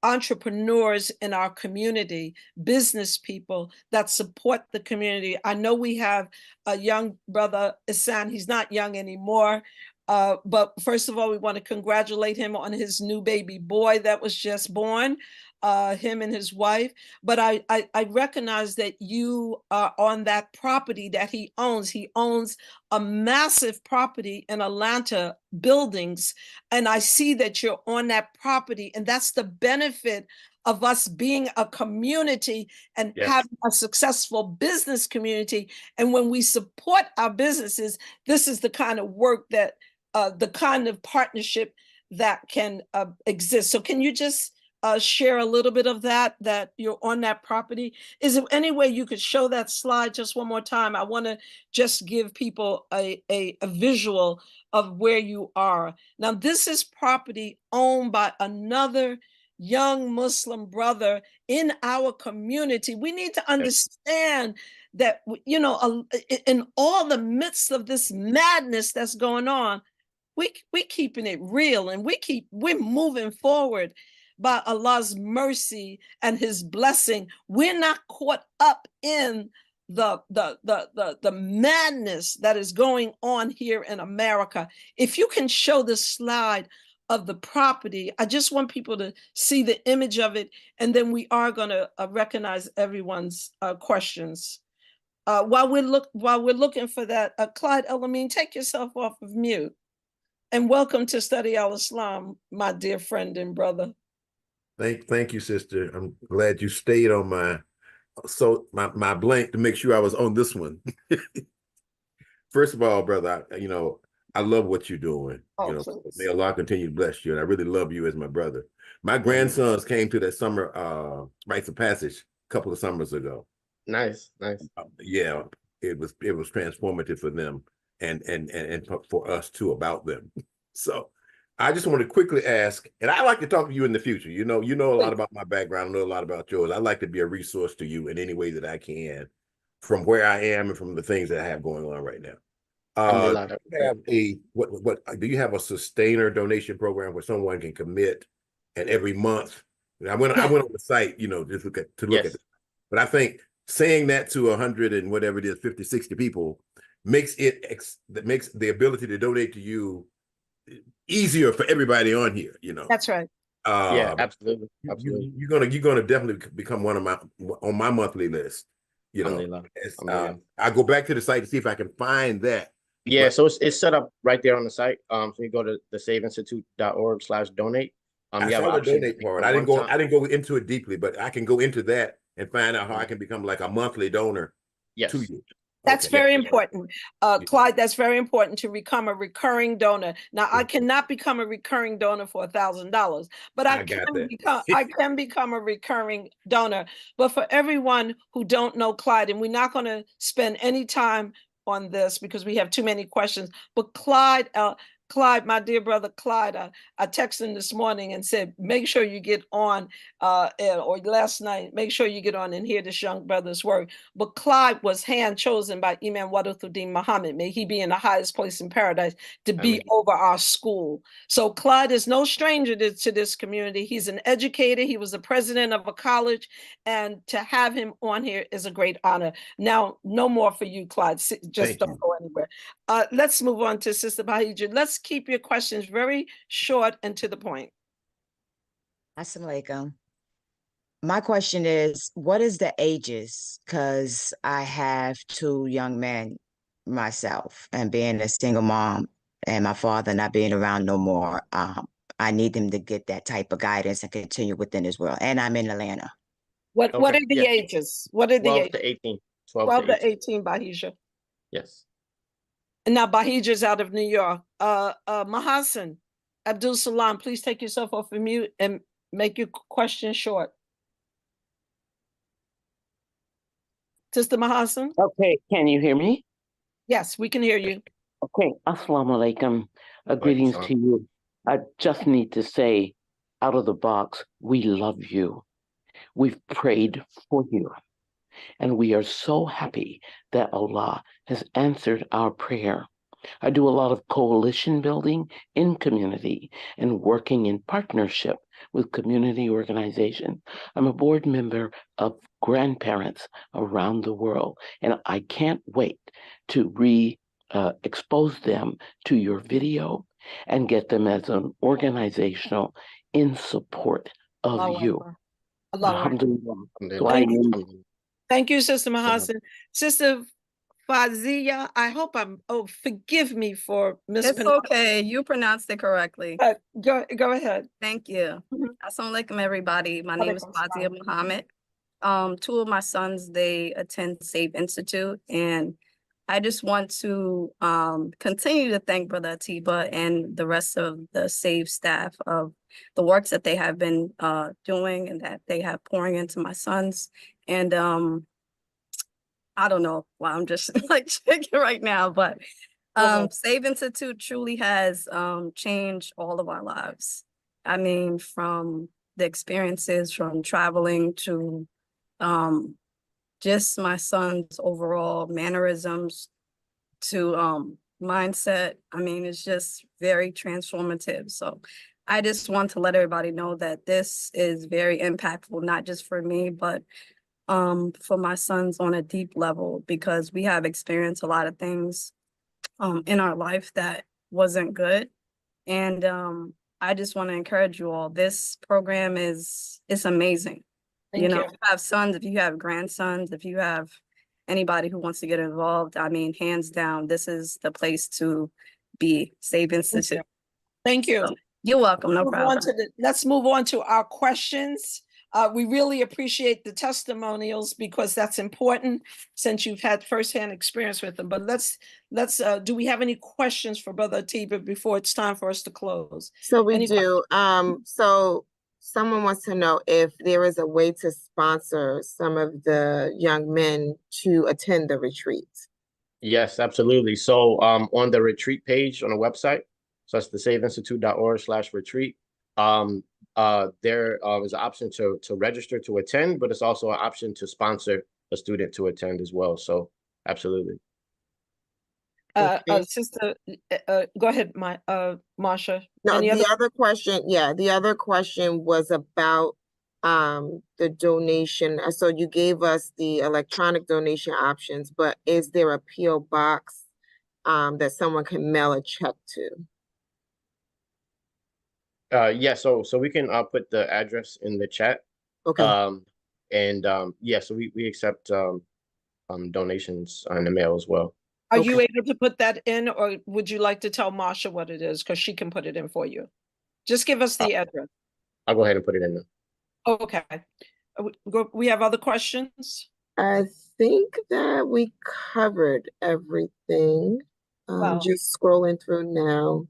entrepreneurs in our community, business people that support the community. I know we have a young brother, Isan. He's not young anymore. But first of all, we want to congratulate him on his new baby boy that was just born, him and his wife. But I recognize that you are on that property that he owns. He owns a massive property in Atlanta, buildings. And I see that you're on that property. And that's the benefit of us being a community and having a successful business community. And when we support our businesses, this is the kind of work that the kind of partnership that can exist. So can you just share a little bit of that you're on that property? Is there any way you could show that slide just one more time? I want to just give people a visual of where you are. Now, this is property owned by another young Muslim brother in our community. We need to understand that, you know, in all the midst of this madness that's going on, we keeping it real, and we're moving forward by Allah's mercy and his blessing. We're not caught up in the madness that is going on here in America. If you can show the slide of the property, I just want people to see the image of it, and then we are going to recognize everyone's questions. While we're looking for that, Clyde Elamine, take yourself off of mute. And welcome to Study Al-Islam, my dear friend and brother. Thank you, sister. I'm glad you stayed on my blank to make sure I was on this one. First of all, brother, I love what you're doing. May Allah continue to bless you, and I really love you as my brother. My grandsons came to that summer rites of passage a couple of summers ago. Nice. Yeah, it was transformative for them. And for us too, about them. So I just want to quickly ask, and I like to talk to you in the future. You know a lot about my background, I know a lot about yours. I like to be a resource to you in any way that I can, from where I am and from the things that I have going on right now. Do you have a sustainer donation program where someone can commit, and every month? I went on the site, just look at it. But I think saying that to 100 and whatever it is, 50, 60 people, makes the ability to donate to you easier for everybody on here. That's right. Yeah, absolutely. You're gonna definitely become on my monthly list. I go back to the site to see if I can find that. Yeah, so it's set up right there on the site. So you go to the SAVEinstitute.org/donate. I saw the donate part. I didn't go into it deeply, but I can go into that and find out how I can become like a monthly donor to you. That's very important. Clyde, that's very important to become a recurring donor. Now, I cannot become a recurring donor for $1,000, but I can become a recurring donor. But for everyone who don't know Clyde, and we're not going to spend any time on this because we have too many questions, but Clyde, my dear brother Clyde, I texted him this morning and said, make sure you get on, or last night, make sure you get on and hear this young brother's work. But Clyde was hand chosen by Imam Wadathuddin Muhammad. May he be in the highest place in paradise to be over our school. So Clyde is no stranger to this community. He's an educator. He was the president of a college, and to have him on here is a great honor. Now, no more for you, Clyde. Just don't go anywhere. Let's move on to Sister Bahija. Let's keep your questions very short and to the point. Assalamu alaikum. My question is, what is the ages? Because I have 2 young men myself, and being a single mom and my father not being around no more, I need them to get that type of guidance and continue within this world. And I'm in Atlanta. What are the ages? What are the 12 ages? to 18. 12 to 18, Bahija. Yes. Now, Bahija's out of New York. Mahasan, Abdul Salam, please take yourself off of mute and make your question short. Sister Mahasan? Okay, can you hear me? Yes, we can hear you. Okay, assalamu alaikum. Greetings to you. I just need to say, out of the box, we love you. We've prayed for you, and we are so happy that Allah has answered our prayer. I do a lot of coalition building in community and working in partnership with community organizations. I'm a board member of grandparents around the world, and I can't wait to expose them to your video and get them as an organizational in support of Allahu you. Akbar. Allahu Akbar. Alhamdulillah. So I Thank you. am Thank you, Sister Mahasin. Sister Fazia, I hope forgive me for It's mispronouncing. okay. You pronounced it correctly. Go ahead. Thank you. Mhm. Assalamu alaikum, everybody. My name is Alaikum Fazia salam. Muhammad. Two of my sons, they attend S.A.V.E. Institute, and I just want to continue to thank Brother Atiba and the rest of the S.A.V.E. staff of the works that they have been doing and that they have pouring into my sons. And I don't know why I'm just like shaking right now, but S.A.V.E. Institute truly has changed all of our lives. I mean, from the experiences, from traveling to just my son's overall mannerisms to mindset. I mean, it's just very transformative. So I just want to let everybody know that this is very impactful, not just for me, but for my sons on a deep level, because we have experienced a lot of things in our life that wasn't good. And I just want to encourage you all. This program it's amazing. Thank you. If you have sons, if you have grandsons, if you have anybody who wants to get involved, I mean, hands down, this is the place to be. S.A.V.E. Institute. Thank you. So, you're welcome. No problem. Let's move on to our questions. We really appreciate the testimonials because that's important since you've had firsthand experience with them. But let's do we have any questions for Brother Atiba before it's time for us to close? So we do. So someone wants to know if there is a way to sponsor some of the young men to attend the retreat. Yes, absolutely. So on the retreat page on the website, so that's the saveinstitute.org/retreat. There is an option to register to attend, but it's also an option to sponsor a student to attend as well. So absolutely. Sister, go ahead, Marsha. No, the other question was about the donation. So you gave us the electronic donation options, but is there a PO box that someone can mail a check to? Yeah, so we can put the address in the chat. Okay. Yeah, so we accept donations in the mail as well. Are you able to put that in, or would you like to tell Marsha what it is? Because she can put it in for you. Just give us the address. I'll go ahead and put it in there. Okay. We have other questions? I think that we covered everything. Wow. Just scrolling through now.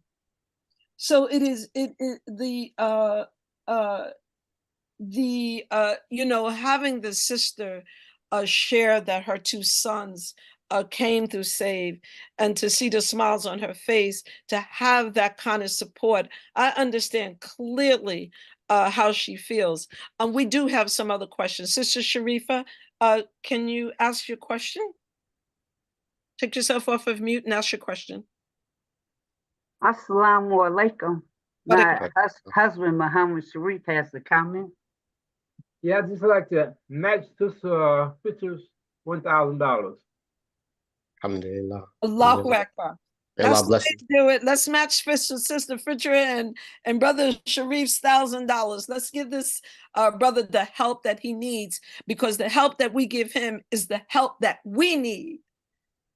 So it is having the sister share that her two sons came through S.A.V.E. and to see the smiles on her face, to have that kind of support. I understand clearly how she feels. We do have some other questions. Sister Sharifa, can you ask your question? Take yourself off of mute and ask your question. Assalamu alaikum. My husband, Muhammad Sharif, has a comment. Yeah, I'd just like to match Sister Fitrah's $1,000. Alhamdulillah. Allahu Akbar. Allah bless you. Do it. Let's match Sister Fitrah and Brother Sharif's $1,000. Let's give this brother the help that he needs, because the help that we give him is the help that we need.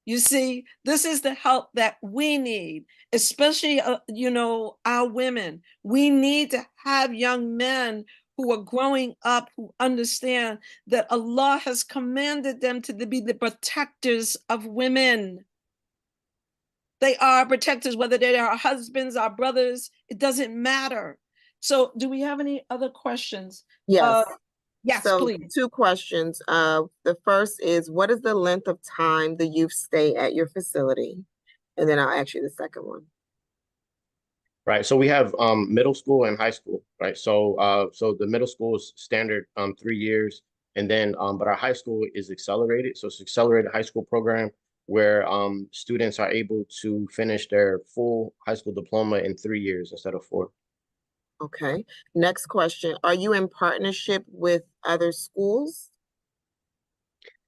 You see, this is the help that we need, especially, our women. We need to have young men who are growing up, who understand that Allah has commanded them to be the protectors of women. They are protectors, whether they are our husbands, our brothers, it doesn't matter. So do we have any other questions? Yes. Yes, so please. 2 questions. The first is, what is the length of time the youth stay at your facility? And then I'll ask you the second one. Right. So we have middle school and high school, right? So the middle school is standard 3 years, and then but our high school is accelerated. So it's accelerated high school program where students are able to finish their full high school diploma in 3 years instead of 4. Okay. Next question. Are you in partnership with other schools?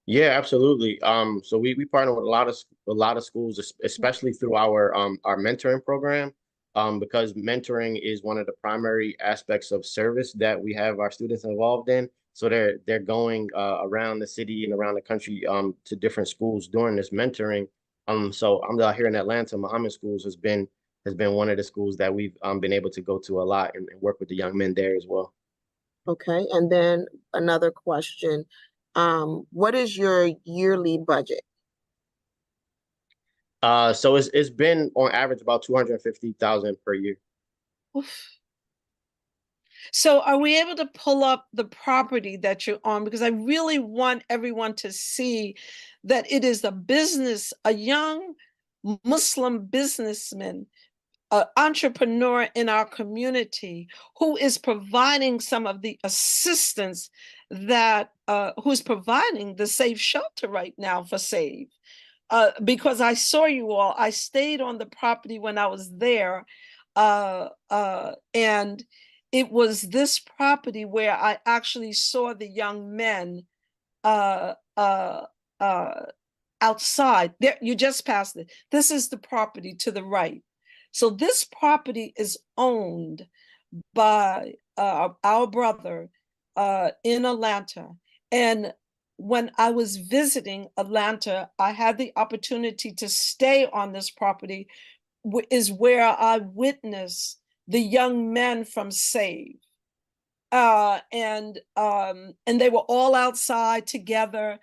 Yeah, absolutely. So we partner with a lot of schools, especially through our mentoring program, because mentoring is one of the primary aspects of service that we have our students involved in. So they're going around the city and around the country to different schools during this mentoring. So I'm out here in Atlanta. Muhammad Schools has been one of the schools that we've been able to go to a lot and work with the young men there as well. Okay. And then another question. What is your yearly budget? So it's been on average about 250,000 per year. Oof. So are we able to pull up the property that you're on? Because I really want everyone to see that it is a business, a young Muslim businessman, entrepreneur in our community who is providing some of the assistance that who's providing the safe shelter right now for S.A.V.E. Because I saw you all. I stayed on the property when I was there, and it was this property where I actually saw the young men uh, uh, uh, outside. There, you just passed it. This is the property to the right. So this property is owned by our brother in Atlanta. And when I was visiting Atlanta, I had the opportunity to stay on this property, is where I witnessed the young men from S.A.V.E. And they were all outside together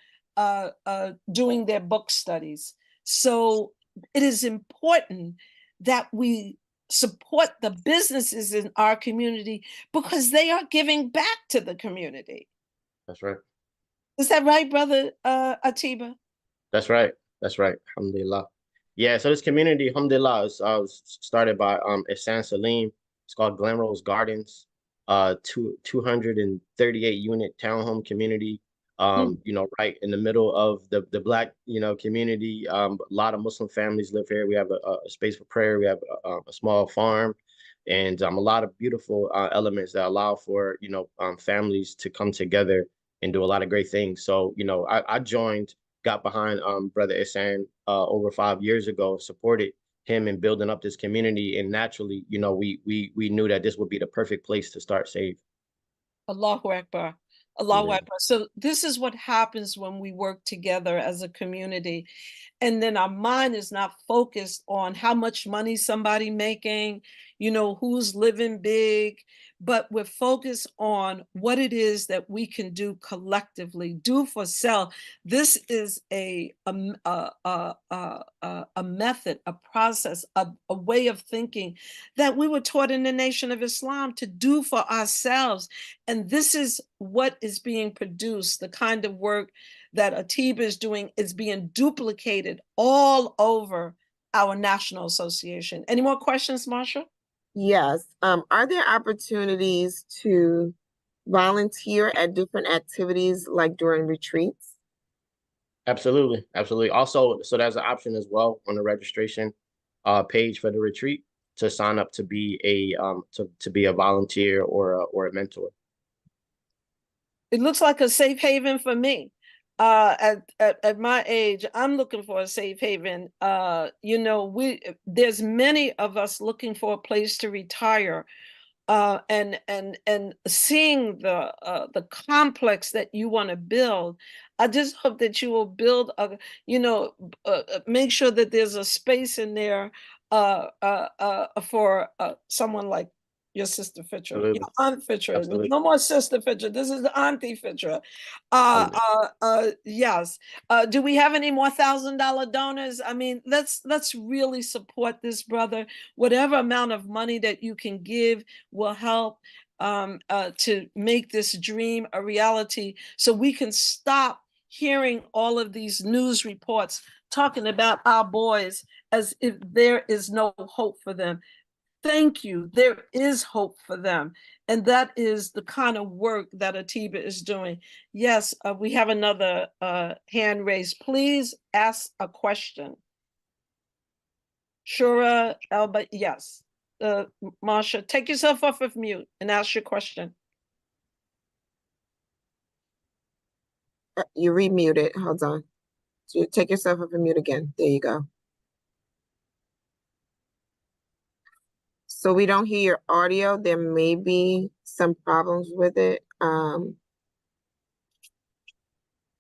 doing their book studies. So it is important that we support the businesses in our community because they are giving back to the community. That's right. Is that right, Brother Atiba? That's right. That's right. Alhamdulillah. Yeah, so this community, alhamdulillah, was started by S.A.V.E. It's called Glen Rose Gardens, 238 unit townhome community. Right in the middle of the black, community. A lot of Muslim families live here. We have a space for prayer. We have a small farm, and a lot of beautiful elements that allow for families to come together and do a lot of great things. So I got behind Brother Ihsan over 5 years ago, supported him in building up this community, and naturally, we knew that this would be the perfect place to start S.A.V.E. Allahu Akbar. Allahu Akbar. So this is what happens when we work together as a community. And then our mind is not focused on how much money somebody making, who's living big, but we're focused on what it is that we can do collectively, do for self. This is a method, a process, a way of thinking that we were taught in the Nation of Islam to do for ourselves. And this is what is being produced, the kind of work that Atiba is doing is being duplicated all over our national association. Any more questions, Marsha? Yes. Are there opportunities to volunteer at different activities like during retreats? Absolutely. Absolutely. Also, so there's an option as well on the registration page for the retreat to sign up to be a volunteer or a mentor. It looks like a safe haven for me. At my age, I'm looking for a safe haven. There's many of us looking for a place to retire. And seeing the complex that you want to build, I just hope that you will build make sure that there's a space in there for someone like your sister Fitrah, your aunt Fitrah. Absolutely. No more sister Fitrah. This is the auntie Fitrah. Yes. Do we have any more $1,000 donors? I mean, let's really support this brother. Whatever amount of money that you can give will help to make this dream a reality, so we can stop hearing all of these news reports talking about our boys as if there is no hope for them. thank you. There is hope for them. And that is the kind of work that Atiba is doing. Yes, we have another hand raised. Please ask a question. Shura, Elba, yes. Marsha, take yourself off of mute and ask your question. You remuted. Hold on. So you take yourself off of mute again. There you go. So we don't hear your audio. There may be some problems with it.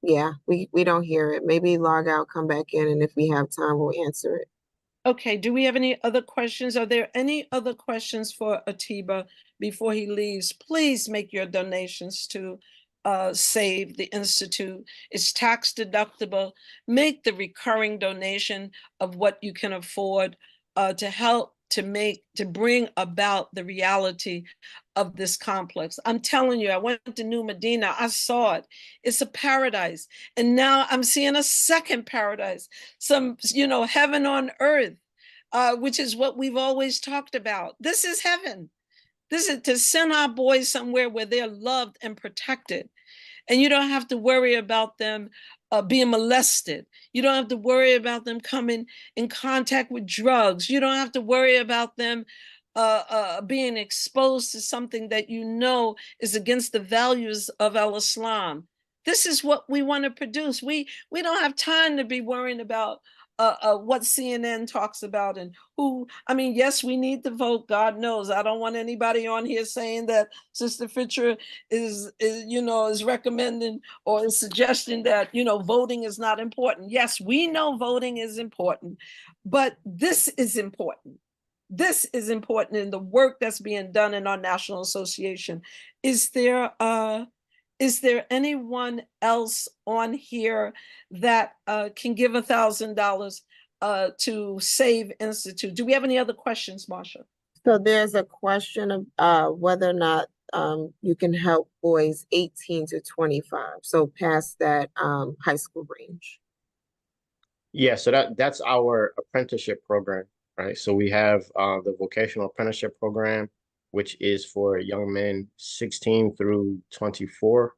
Yeah, we don't hear it. Maybe log out, come back in, and if we have time, we'll answer it. Okay, do we have any other questions? Are there any other questions for Atiba before he leaves? Please make your donations to S.A.V.E, the Institute. It's tax deductible. Make the recurring donation of what you can afford to help to bring about the reality of this complex. I'm telling you, I went to New Medina, I saw it. It's a paradise. And now I'm seeing a second paradise, some, heaven on earth, which is what we've always talked about. This is heaven. This is to send our boys somewhere where they're loved and protected. And you don't have to worry about them being molested. You don't have to worry about them coming in contact with drugs. You don't have to worry about them being exposed to something that is against the values of Islam. This is what we want to produce. We don't have time to be worrying about what CNN talks about and who. I mean, yes, we need to vote. God knows. I don't want anybody on here saying that Sister Fitrah is recommending or is suggesting that voting is not important. Yes, we know voting is important, but this is important. This is important in the work that's being done in our National Association. Is there anyone else on here that can give $1,000 to S.A.V.E Institute? Do we have any other questions, Marsha? So there's a question of whether or not you can help boys 18 to 25, so past that high school range. Yeah, so that's our apprenticeship program, right? So we have the vocational apprenticeship program, which is for young men 16 through 24,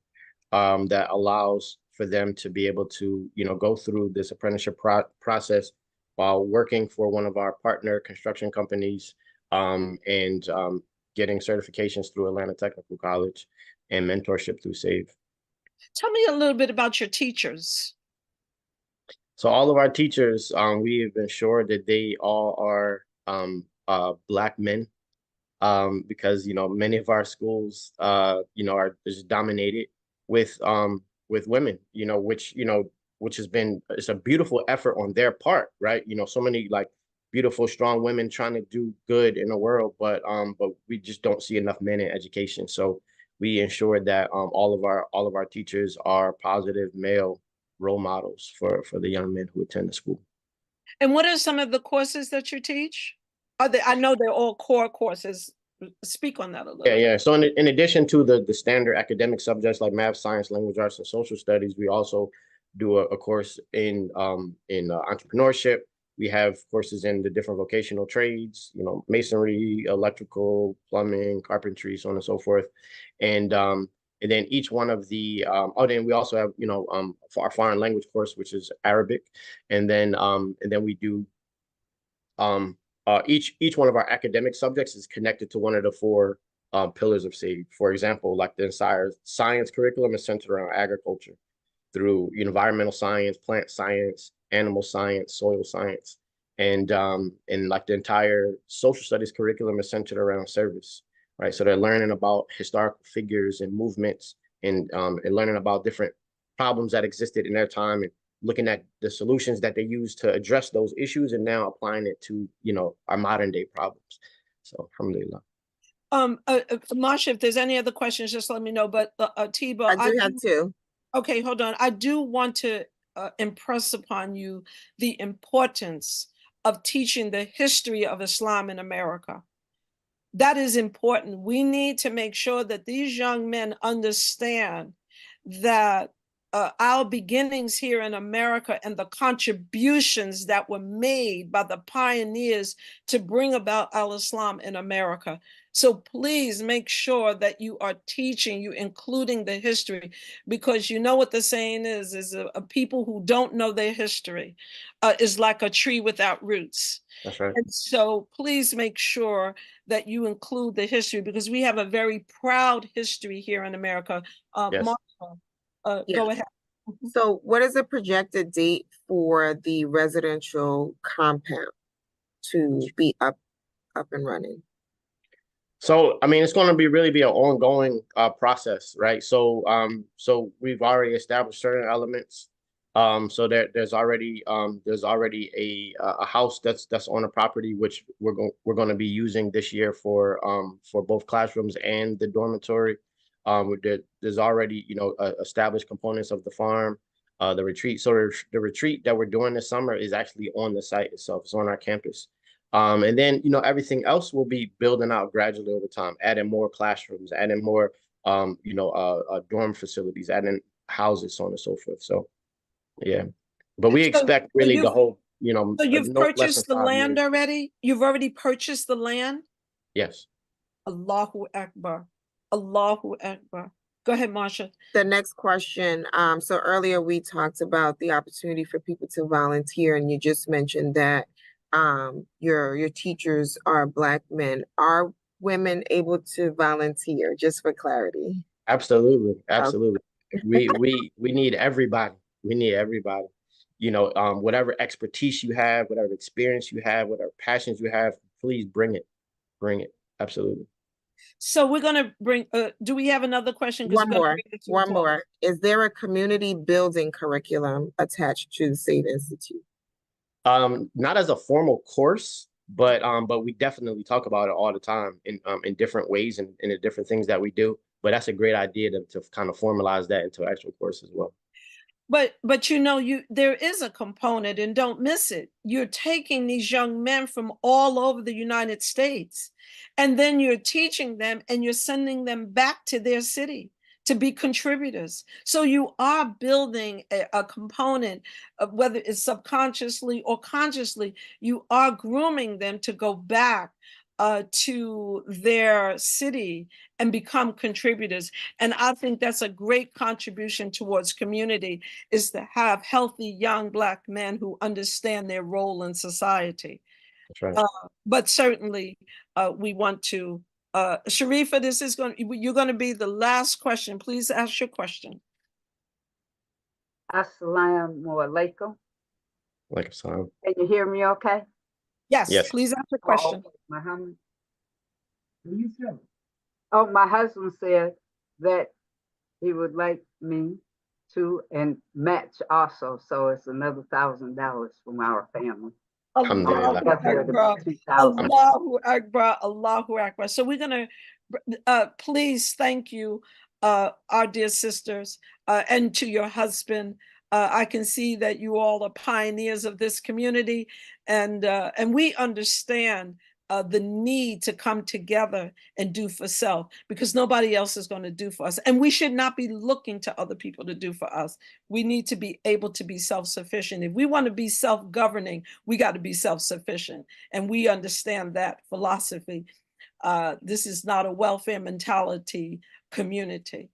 that allows for them to be able to, go through this apprenticeship process while working for one of our partner construction companies, and getting certifications through Atlanta Technical College and mentorship through S.A.V.E. Tell me a little bit about your teachers. So all of our teachers, we have ensured that they all are Black men, because many of our schools are just dominated with women, which has been, it's a beautiful effort on their part, right? So many like beautiful, strong women trying to do good in the world, but we just don't see enough men in education. So we ensure that all of our teachers are positive male role models for the young men who attend the school. And what are some of the courses that you teach? I know they're all core courses. Speak on that a little. Yeah. So in addition to the standard academic subjects like math, science, language arts, and social studies, we also do a course in entrepreneurship. We have courses in the different vocational trades, masonry, electrical, plumbing, carpentry, so on and so forth. And then each one of the then we also have for our foreign language course, which is Arabic, and then we do each one of our academic subjects is connected to one of the four pillars of S.A.V.E. For example, like the entire science curriculum is centered around agriculture through environmental science, plant science, animal science, soil science, and like the entire social studies curriculum is centered around service, right? So they're learning about historical figures and movements, and learning about different problems that existed in their time, and looking at the solutions that they use to address those issues, and now applying it to our modern day problems. So alhamdulillah. Marsha, if there's any other questions, just let me know. But Atiba, I do have two. Okay, hold on. I do want to impress upon you the importance of teaching the history of Islam in America. That is important. We need to make sure that these young men understand that our beginnings here in America and the contributions that were made by the pioneers to bring about al-Islam in America. So please make sure that you are teaching, you including the history, because you know what the saying is a people who don't know their history is like a tree without roots. That's right. And so please make sure that you include the history, because we have a very proud history here in America. Yes. Martha, Yeah. go ahead. So what is the projected date for the residential compound to be up and running? So, I mean, it's going to really be an ongoing process, right? So, so we've already established certain elements. So there's already a house that's on a property which we're going to be using this year for both classrooms and the dormitory. There's already established components of the farm, the retreat. So the retreat that we're doing this summer is actually on the site itself. It's on our campus. And then, everything else will be building out gradually over time, adding more classrooms, adding more, dorm facilities, adding houses, so on and so forth. So, yeah. But we expect really the whole, So you've no less than purchased the 5 land years. already? You've already purchased the land? Yes. Allahu Akbar. Allahu Akbar. Go ahead, Marsha. The next question, so earlier we talked about the opportunity for people to volunteer, and you just mentioned that your teachers are Black men. Are women able to volunteer, just for clarity? Absolutely. Absolutely. We need everybody. We need everybody. Whatever expertise you have, whatever experience you have, whatever passions you have, please bring it. Bring it. Absolutely. So we're going to bring, do we have another question? One more. Is there a community building curriculum attached to the S.A.V.E. Institute? Not as a formal course, but we definitely talk about it all the time in different ways and in the different things that we do. But that's a great idea to kind of formalize that into actual course as well. But there is a component, and don't miss it. You're taking these young men from all over the United States, and then you're teaching them and you're sending them back to their city to be contributors. So you are building a component of, whether it's subconsciously or consciously, you are grooming them to go back to their city and become contributors. And I think that's a great contribution towards community, is to have healthy young Black men who understand their role in society. That's right. But certainly we want to, Sharifa, you're going to be the last question. Please ask your question. Assalamu alaikum. Like so. Can you hear me okay? Yes. Please ask your question. Muhammad. Oh, my husband said that he would like me to and match also. So it's another $1,000 from our family. Allahu Akbar. Allahu Akbar. Allahu Akbar. So we're going to, please thank you, our dear sisters, and to your husband. I can see that you all are pioneers of this community, and we understand the need to come together and do for self, because nobody else is going to do for us. And we should not be looking to other people to do for us. We need to be able to be self-sufficient. If we want to be self-governing, we got to be self-sufficient. And we understand that philosophy. This is not a welfare mentality community.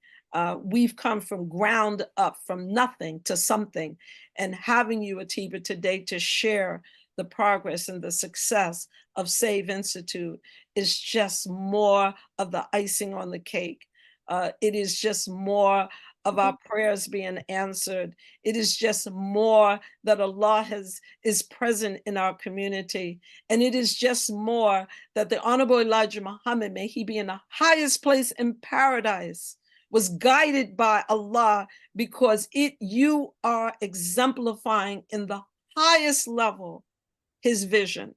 We've come from ground up, from nothing to something. And having you, Atiba, today to share the progress and the success of S.A.V.E. Institute is just more of the icing on the cake. It is just more of our prayers being answered. It is just more that Allah is present in our community. And it is just more that the Honorable Elijah Muhammad, may he be in the highest place in paradise, was guided by Allah, because you are exemplifying in the highest level his vision.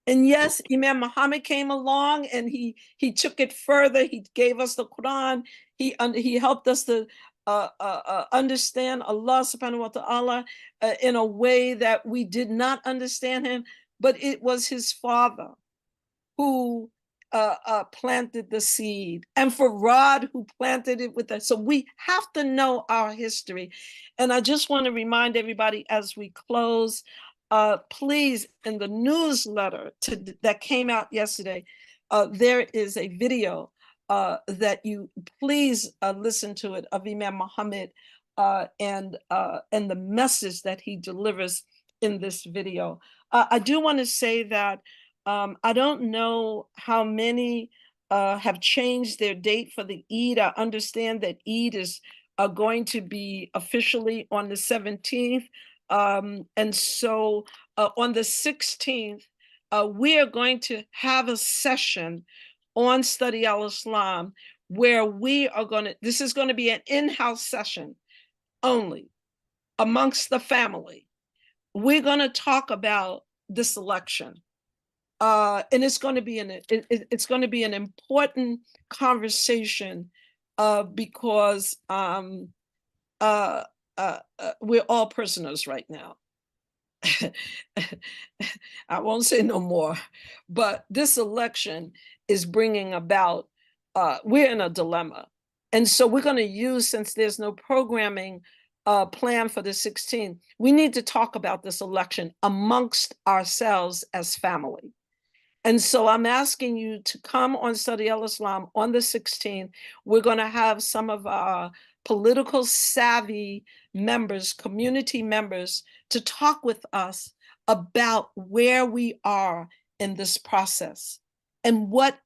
And yes, Imam Muhammad came along and he took it further. He gave us the Quran. He helped us to understand Allah subhanahu wa ta'ala in a way that we did not understand him, but it was his father who planted the seed, and for Rod, who planted it with us. So we have to know our history. And I just want to remind everybody as we close, please, in the newsletter that came out yesterday, there is a video that you please listen to it, of Imam Muhammad and the message that he delivers in this video. I do want to say that I don't know how many have changed their date for the Eid. I understand that Eid is going to be officially on the 17th. And so on the 16th, we are going to have a session on Study Al-Islam where we are going to, this is going to be an in-house session only amongst the family. We're going to talk about this election. And it's going to be it's going to be an important conversation because we're all prisoners right now. I won't say no more, but this election is bringing about, we're in a dilemma. And so we're going to use, since there's no programming plan for the 16th, we need to talk about this election amongst ourselves as family. And so I'm asking you to come on Study Al-Islam on the 16th. We're going to have some of our political savvy members, community members, to talk with us about where we are in this process and what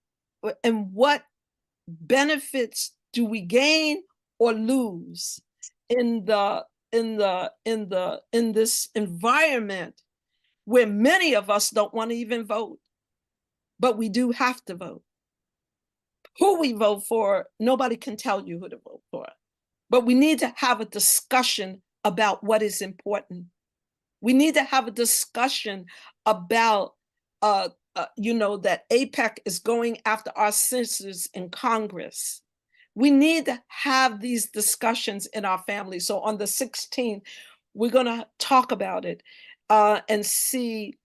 benefits do we gain or lose in this environment where many of us don't want to even vote. But we do have to vote. Who we vote for, nobody can tell you who to vote for. But we need to have a discussion about what is important. We need to have a discussion about, that AIPAC is going after our sisters in Congress. We need to have these discussions in our family. So on the 16th, we're going to talk about it and see.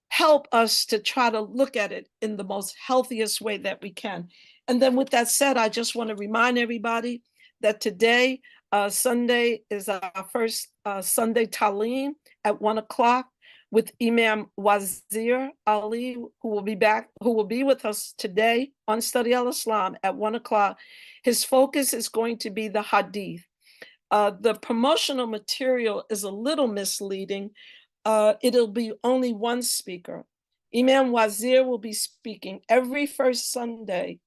Help us to try to look at it in the most healthiest way that we can. And then with that said, I just want to remind everybody that today, Sunday, is our first Sunday Talim at 1 o'clock with Imam Wazir Ali, who will be with us today on Study Al-Islam at 1 o'clock. His focus is going to be the Hadith. The promotional material is a little misleading. It'll be only one speaker. Imam Wazir will be speaking every first Sunday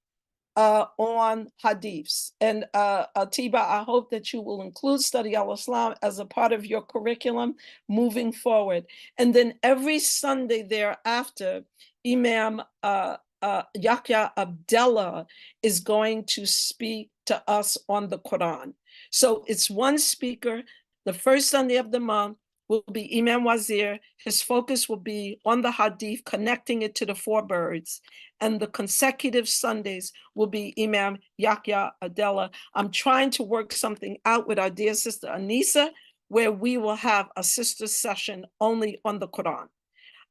on hadiths. And Atiba, I hope that you will include Study Al-Islam as a part of your curriculum moving forward. And then every Sunday thereafter, Imam Yahya Abdallah is going to speak to us on the Quran. So it's one speaker. The first Sunday of the month will be Imam Wazir. His focus will be on the Hadith, connecting it to the four birds. And the consecutive Sundays will be Imam Yahya Abdallah. I'm trying to work something out with our dear sister Anisa, where we will have a sister session only on the Quran.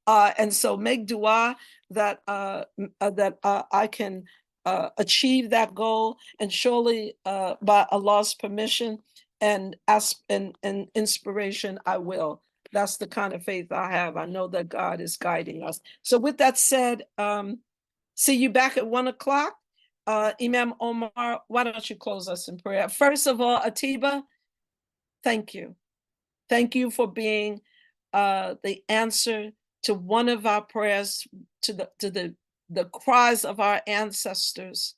And so make dua that I can achieve that goal, and surely by Allah's permission and inspiration, I will. That's the kind of faith I have. I know that God is guiding us. So with that said, see you back at 1 o'clock. Imam Omar, why don't you close us in prayer? First of all, Atiba, thank you. Thank you for being the answer to one of our prayers, to the cries of our ancestors.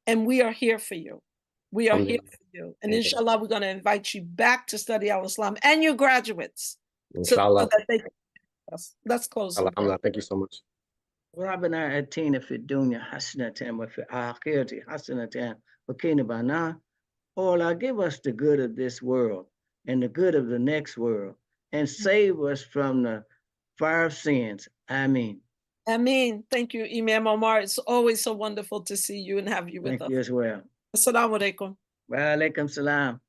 And we are here for you. We are here for you. And inshallah, we're going to invite you back to Study Al-Islam and your graduates. Inshallah. So that they can. Let's close. Alhamdulillah. Thank you so much. ربنا آتينا في الدنيا حسنة وفي الآخرة حسنة وقنا عذاب. Oh Lord, give us the good of this world and the good of the next world, and save us from the fire of sins. Amen. Amen. Thank you, Imam Omar. It's always so wonderful to see you and have you with us. Thank you as well. Assalamu alaikum. Wa alaikum salam.